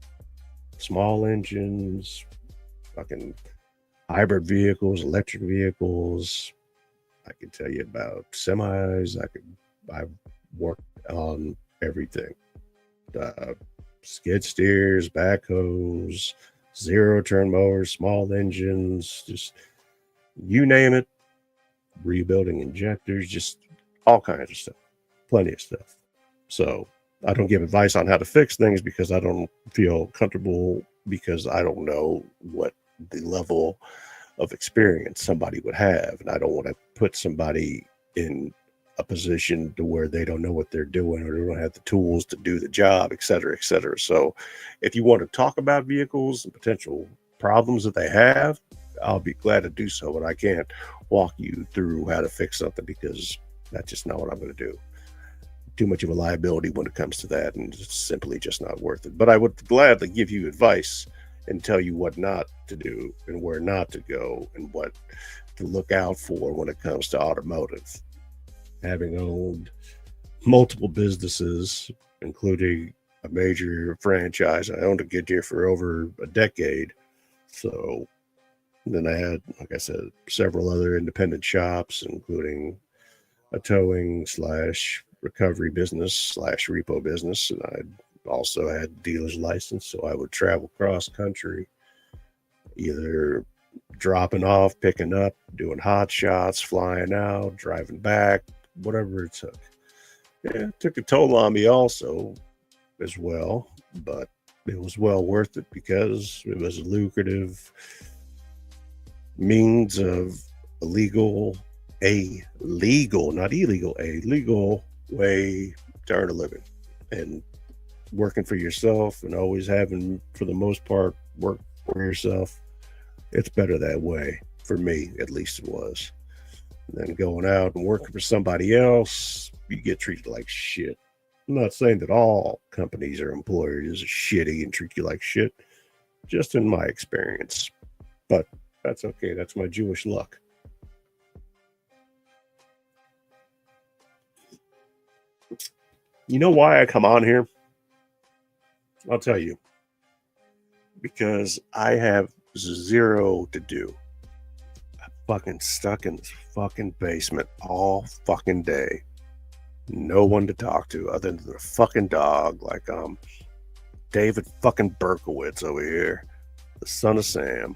Small engines, fucking hybrid vehicles, electric vehicles. I can tell you about semis. I've worked on everything. Skid steers, backhoes, zero-turn mowers, small engines, just you name it. Rebuilding injectors, just all kinds of stuff. Plenty of stuff. So I don't give advice on how to fix things because I don't feel comfortable, because I don't know what the level of experience somebody would have. And I don't want to put somebody in a position to where they don't know what they're doing, or they don't have the tools to do the job, et cetera, et cetera. So if you want to talk about vehicles and potential problems that they have, I'll be glad to do so, but I can't walk you through how to fix something because that's just not what I'm going to do. Too much of a liability when it comes to that, and it's simply just not worth it. But I would gladly give you advice and tell you what not to do and where not to go and what to look out for when it comes to automotive. Having owned multiple businesses, including a major franchise, I owned a Goodyear for over a decade. So then I had, like I said, several other independent shops, including a towing / recovery business / repo business. And I also had a dealer's license, so I would travel cross country, either dropping off, picking up, doing hot shots, flying out, driving back, whatever it took. Yeah, it took a toll on me also as well, but it was well worth it because it was a lucrative means of a legal way to earn a living. And working for yourself and always having, for the most part, work for yourself, it's better that way. For me, at least it was. And then going out and working for somebody else, you get treated like shit. I'm not saying that all companies or employers are shitty and treat you like shit, just in my experience. But that's okay. That's my Jewish luck. You know why I come on here? I'll tell you. Because I have zero to do. I'm fucking stuck in this fucking basement all fucking day. No one to talk to other than the fucking dog, like David fucking Berkowitz over here, the son of Sam.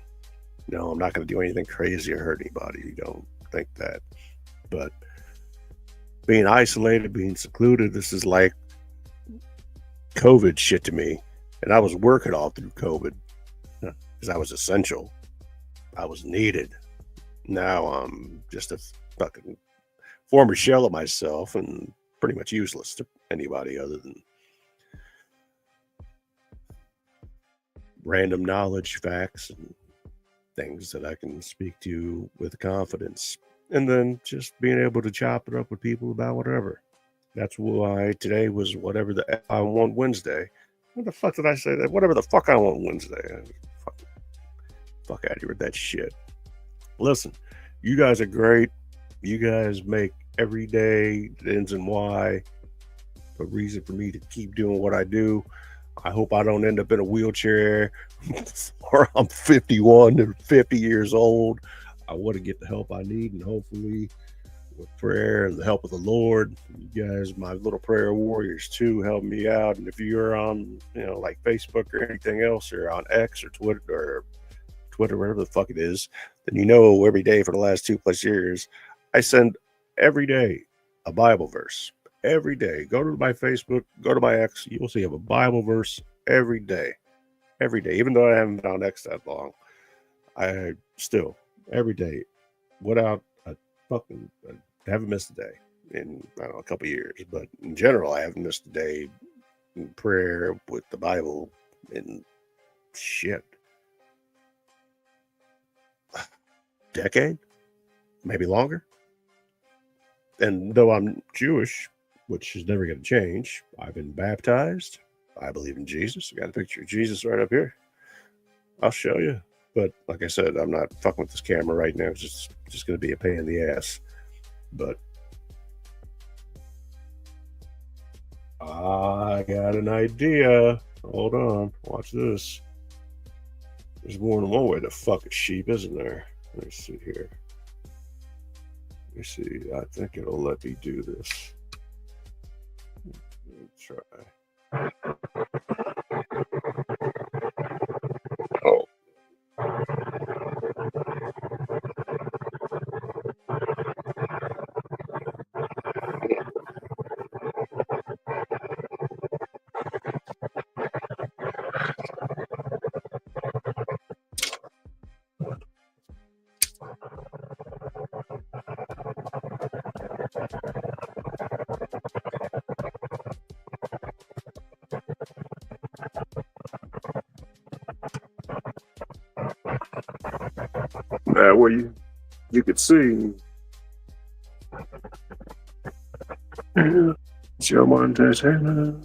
No, I'm not going to do anything crazy or hurt anybody. You don't think that. But being isolated, being secluded, this is like COVID shit to me. And I was working all through COVID because I was essential. I was needed. Now I'm just a fucking former shell of myself and pretty much useless to anybody other than random knowledge, facts, and things that I can speak to with confidence. And then just being able to chop it up with people about whatever. That's why today was whatever the F I want Wednesday. What the fuck did I say that? Whatever the fuck I want Wednesday. Fuck out of here with that shit. Listen, you guys are great. You guys make every day that ends in Y a reason for me to keep doing what I do. I hope I don't end up in a wheelchair or I'm 51 or 50 years old. I want to get the help I need, and hopefully with prayer and the help of the Lord, you guys, my little prayer warriors too, help me out. And if you're on, like Facebook or anything else, or on X or Twitter, whatever the fuck it is, then every day for the last 2+ years, I send every day a Bible verse. Every day. Go to my Facebook, go to my X, you'll see I have a Bible verse every day. Every day. Even though I haven't been on X that long, I still, every day, without a fucking, I haven't missed a day in, a couple of years. But in general, I haven't missed a day in prayer with the Bible in shit. Decade? Maybe longer? And though I'm Jewish, which is never going to change, I've been baptized. I believe in Jesus. I got a picture of Jesus right up here. I'll show you. But like I said, I'm not fucking with this camera right now. It's just going to be a pain in the ass. But I got an idea. Hold on. Watch this. There's more than one way to fuck a sheep, isn't there? Let me see here. Let me see. I think it'll let me do this. Let me try. Oh. That way you could see Joe Montana,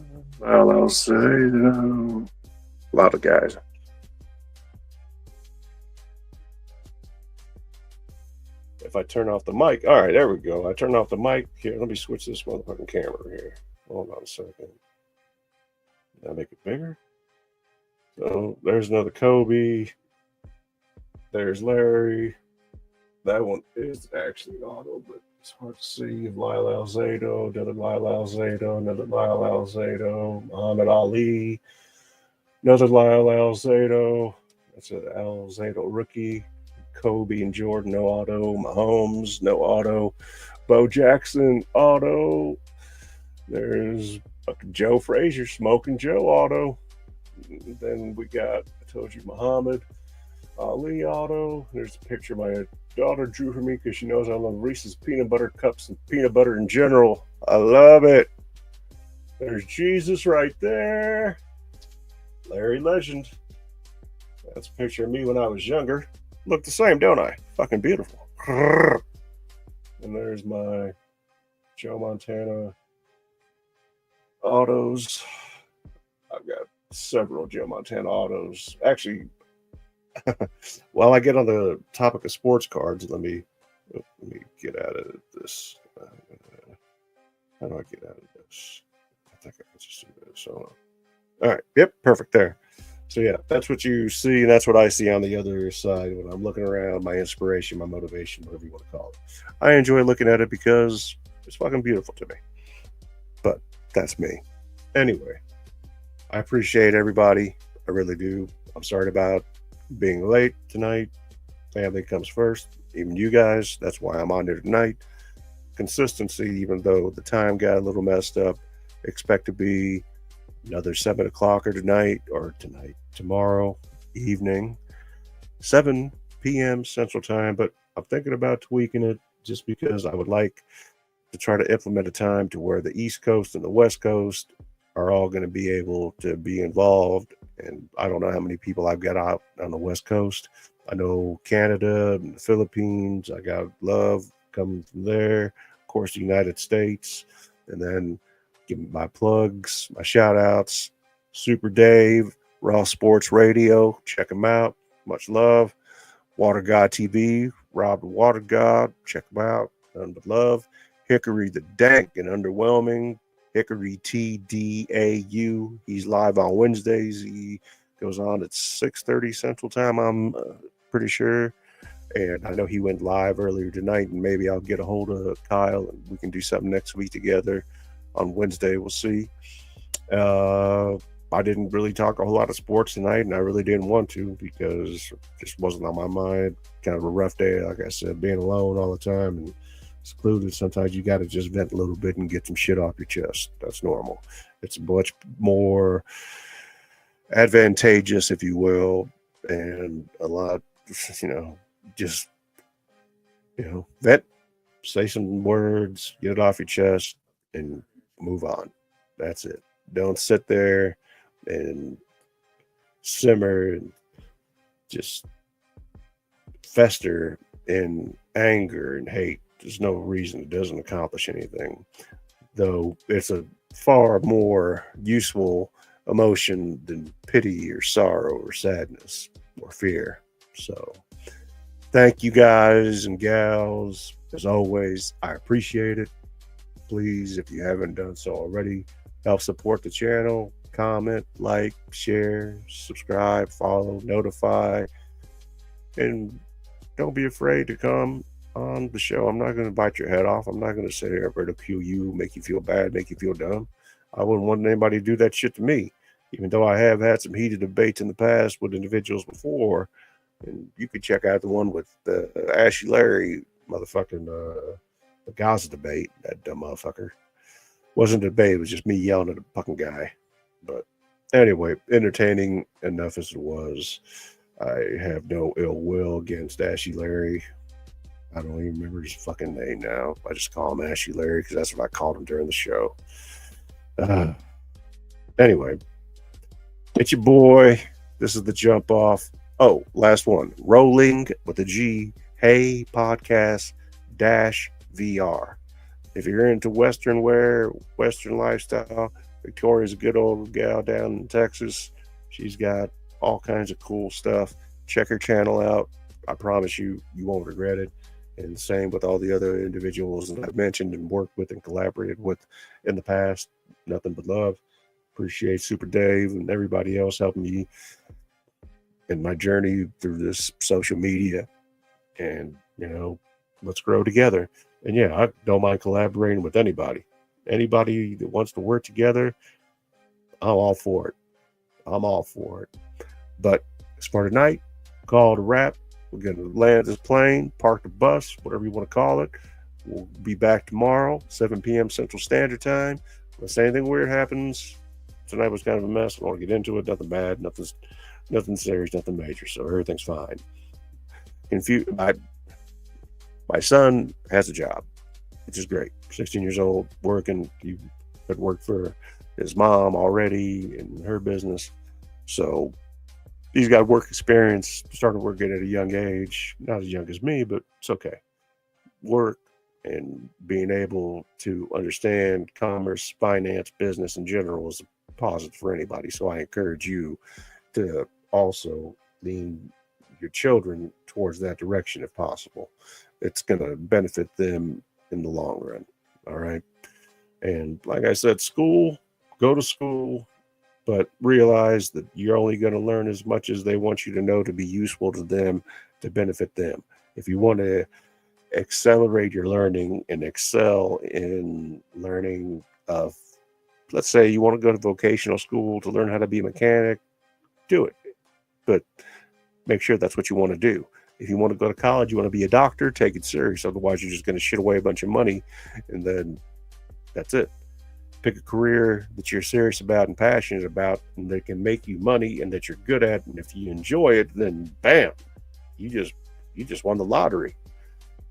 I'll say no. A lot of guys. If I turn off the mic, all right, there we go. I turn off the mic. Here, let me switch this motherfucking camera here. Hold on a second. Did I make it bigger? So there's another Kobe. There's Larry. That one is actually auto, but it's hard to see. Lyle Alzado, another Lyle Alzado, another Lyle Alzado, Muhammad Ali, another Lyle Alzado. That's an Alzado rookie. Kobe and Jordan, no auto. Mahomes, no auto. Bo Jackson, auto. There's Joe Frazier, Smoking Joe, auto. Then we got, I told you, Muhammad Ali, auto. There's a picture my daughter drew for me because she knows I love Reese's peanut butter cups and peanut butter in general. I love it. There's Jesus right there. Larry Legend. That's a picture of me when I was younger. Look the same, don't I? Fucking beautiful. And there's my Joe Montana autos. I've got several Joe Montana autos. Actually, while I get on the topic of sports cards, let me get out of this. How do I get out of this? I think I can just do this. So, all right. Yep. Perfect there. So yeah, that's what you see, and that's what I see on the other side when I'm looking around. My inspiration, my motivation, whatever you want to call it. I enjoy looking at it because it's fucking beautiful to me. But that's me. Anyway, I appreciate everybody. I really do. I'm sorry about being late tonight. Family comes first. Even you guys. That's why I'm on here tonight. Consistency, even though the time got a little messed up. Expect to be another 7 o'clock tonight, tomorrow evening, 7 p.m. Central Time. But I'm thinking about tweaking it just because I would like to try to implement a time to where the East Coast and the West Coast are all going to be able to be involved. And I don't know how many people I've got out on the West Coast. I know Canada and the Philippines. I got love coming from there. Of course, the United States. And then give me my plugs, my shout outs. Super Dave, Raw Sports Radio. Check him out. Much love. Water God TV, Rob the Water God. Check him out. None but love. Hickory the Dank and Underwhelming. Hickory TDAU. He's live on Wednesdays. He goes on at 6:30 Central Time, I'm pretty sure. And I know he went live earlier tonight, and maybe I'll get a hold of Kyle and we can do something next week together on Wednesday. We'll see. I didn't really talk a whole lot of sports tonight, and I really didn't want to because it just wasn't on my mind. Kind of a rough day, like I said, being alone all the time and secluded. Sometimes you got to just vent a little bit and get some shit off your chest. That's normal. It's much more advantageous, if you will, and a lot, just, vent, say some words, get it off your chest, and move on. That's it. Don't sit there and simmer and just fester in anger and hate. There's no reason. It doesn't accomplish anything, though it's a far more useful emotion than pity or sorrow or sadness or fear. So thank you guys and gals As always, I appreciate it. Please, if you haven't done so already, help support the channel. Comment, like, share, subscribe, follow, notify, and don't be afraid to come on the show. I'm not going to bite your head off. I'm not going to sit here and ridicule you, make you feel bad, make you feel dumb. I wouldn't want anybody to do that shit to me, even though I have had some heated debates in the past with individuals before. And you could check out the one with the Ashley Larry motherfucking the Gaza debate. That dumb motherfucker. Wasn't a debate, it was just me yelling at a fucking guy. But anyway, entertaining enough as it was. I have no ill will against Ashy Larry. I don't even remember his fucking name now. I just call him Ashy Larry because that's what I called him during the show. Anyway, it's your boy. This is the jump off. Oh, last one. Rolling with a G. Hey Podcast -VR. If you're into Western wear, Western lifestyle, Victoria's a good old gal down in Texas. She's got all kinds of cool stuff. Check her channel out. I promise you, you won't regret it. And same with all the other individuals that I've mentioned and worked with and collaborated with in the past. Nothing but love. Appreciate Super Dave and everybody else helping me in my journey through this social media. And, you know, let's grow together. And yeah, I don't mind collaborating with anybody. Anybody that wants to work together, I'm all for it. I'm all for it. But it's part of night. Call it a wrap. We're going to land this plane, park the bus, whatever you want to call it. We'll be back tomorrow, 7 p.m. Central Standard Time. Unless anything weird happens, tonight was kind of a mess. I don't want to get into it. Nothing bad. Nothing serious. Nothing major. So everything's fine. My son has a job, which is great. 16 years old, working. He had worked for his mom already in her business. So he's got work experience, started working at a young age, not as young as me, but it's okay. Work and being able to understand commerce, finance, business in general is a positive for anybody. So I encourage you to also lean your children towards that direction if possible. It's going to benefit them in the long run. All right. And like I said, go to school, but realize that you're only going to learn as much as they want you to know to be useful to them, to benefit them. If you want to accelerate your learning and excel in learning of, let's say you want to go to vocational school to learn how to be a mechanic, do it. But make sure that's what you want to do. If you want to go to college, you want to be a doctor, take it serious. Otherwise, you're just going to shit away a bunch of money, and then that's it. Pick a career that you're serious about and passionate about, and that can make you money and that you're good at. And if you enjoy it, then bam, you just won the lottery.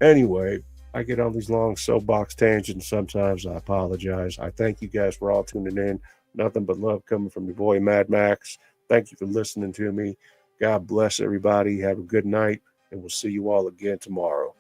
Anyway, I get on these long soapbox tangents sometimes. I apologize. I thank you guys for all tuning in. Nothing but love coming from your boy Mad Max. Thank you for listening to me. God bless everybody. Have a good night, and we'll see you all again tomorrow.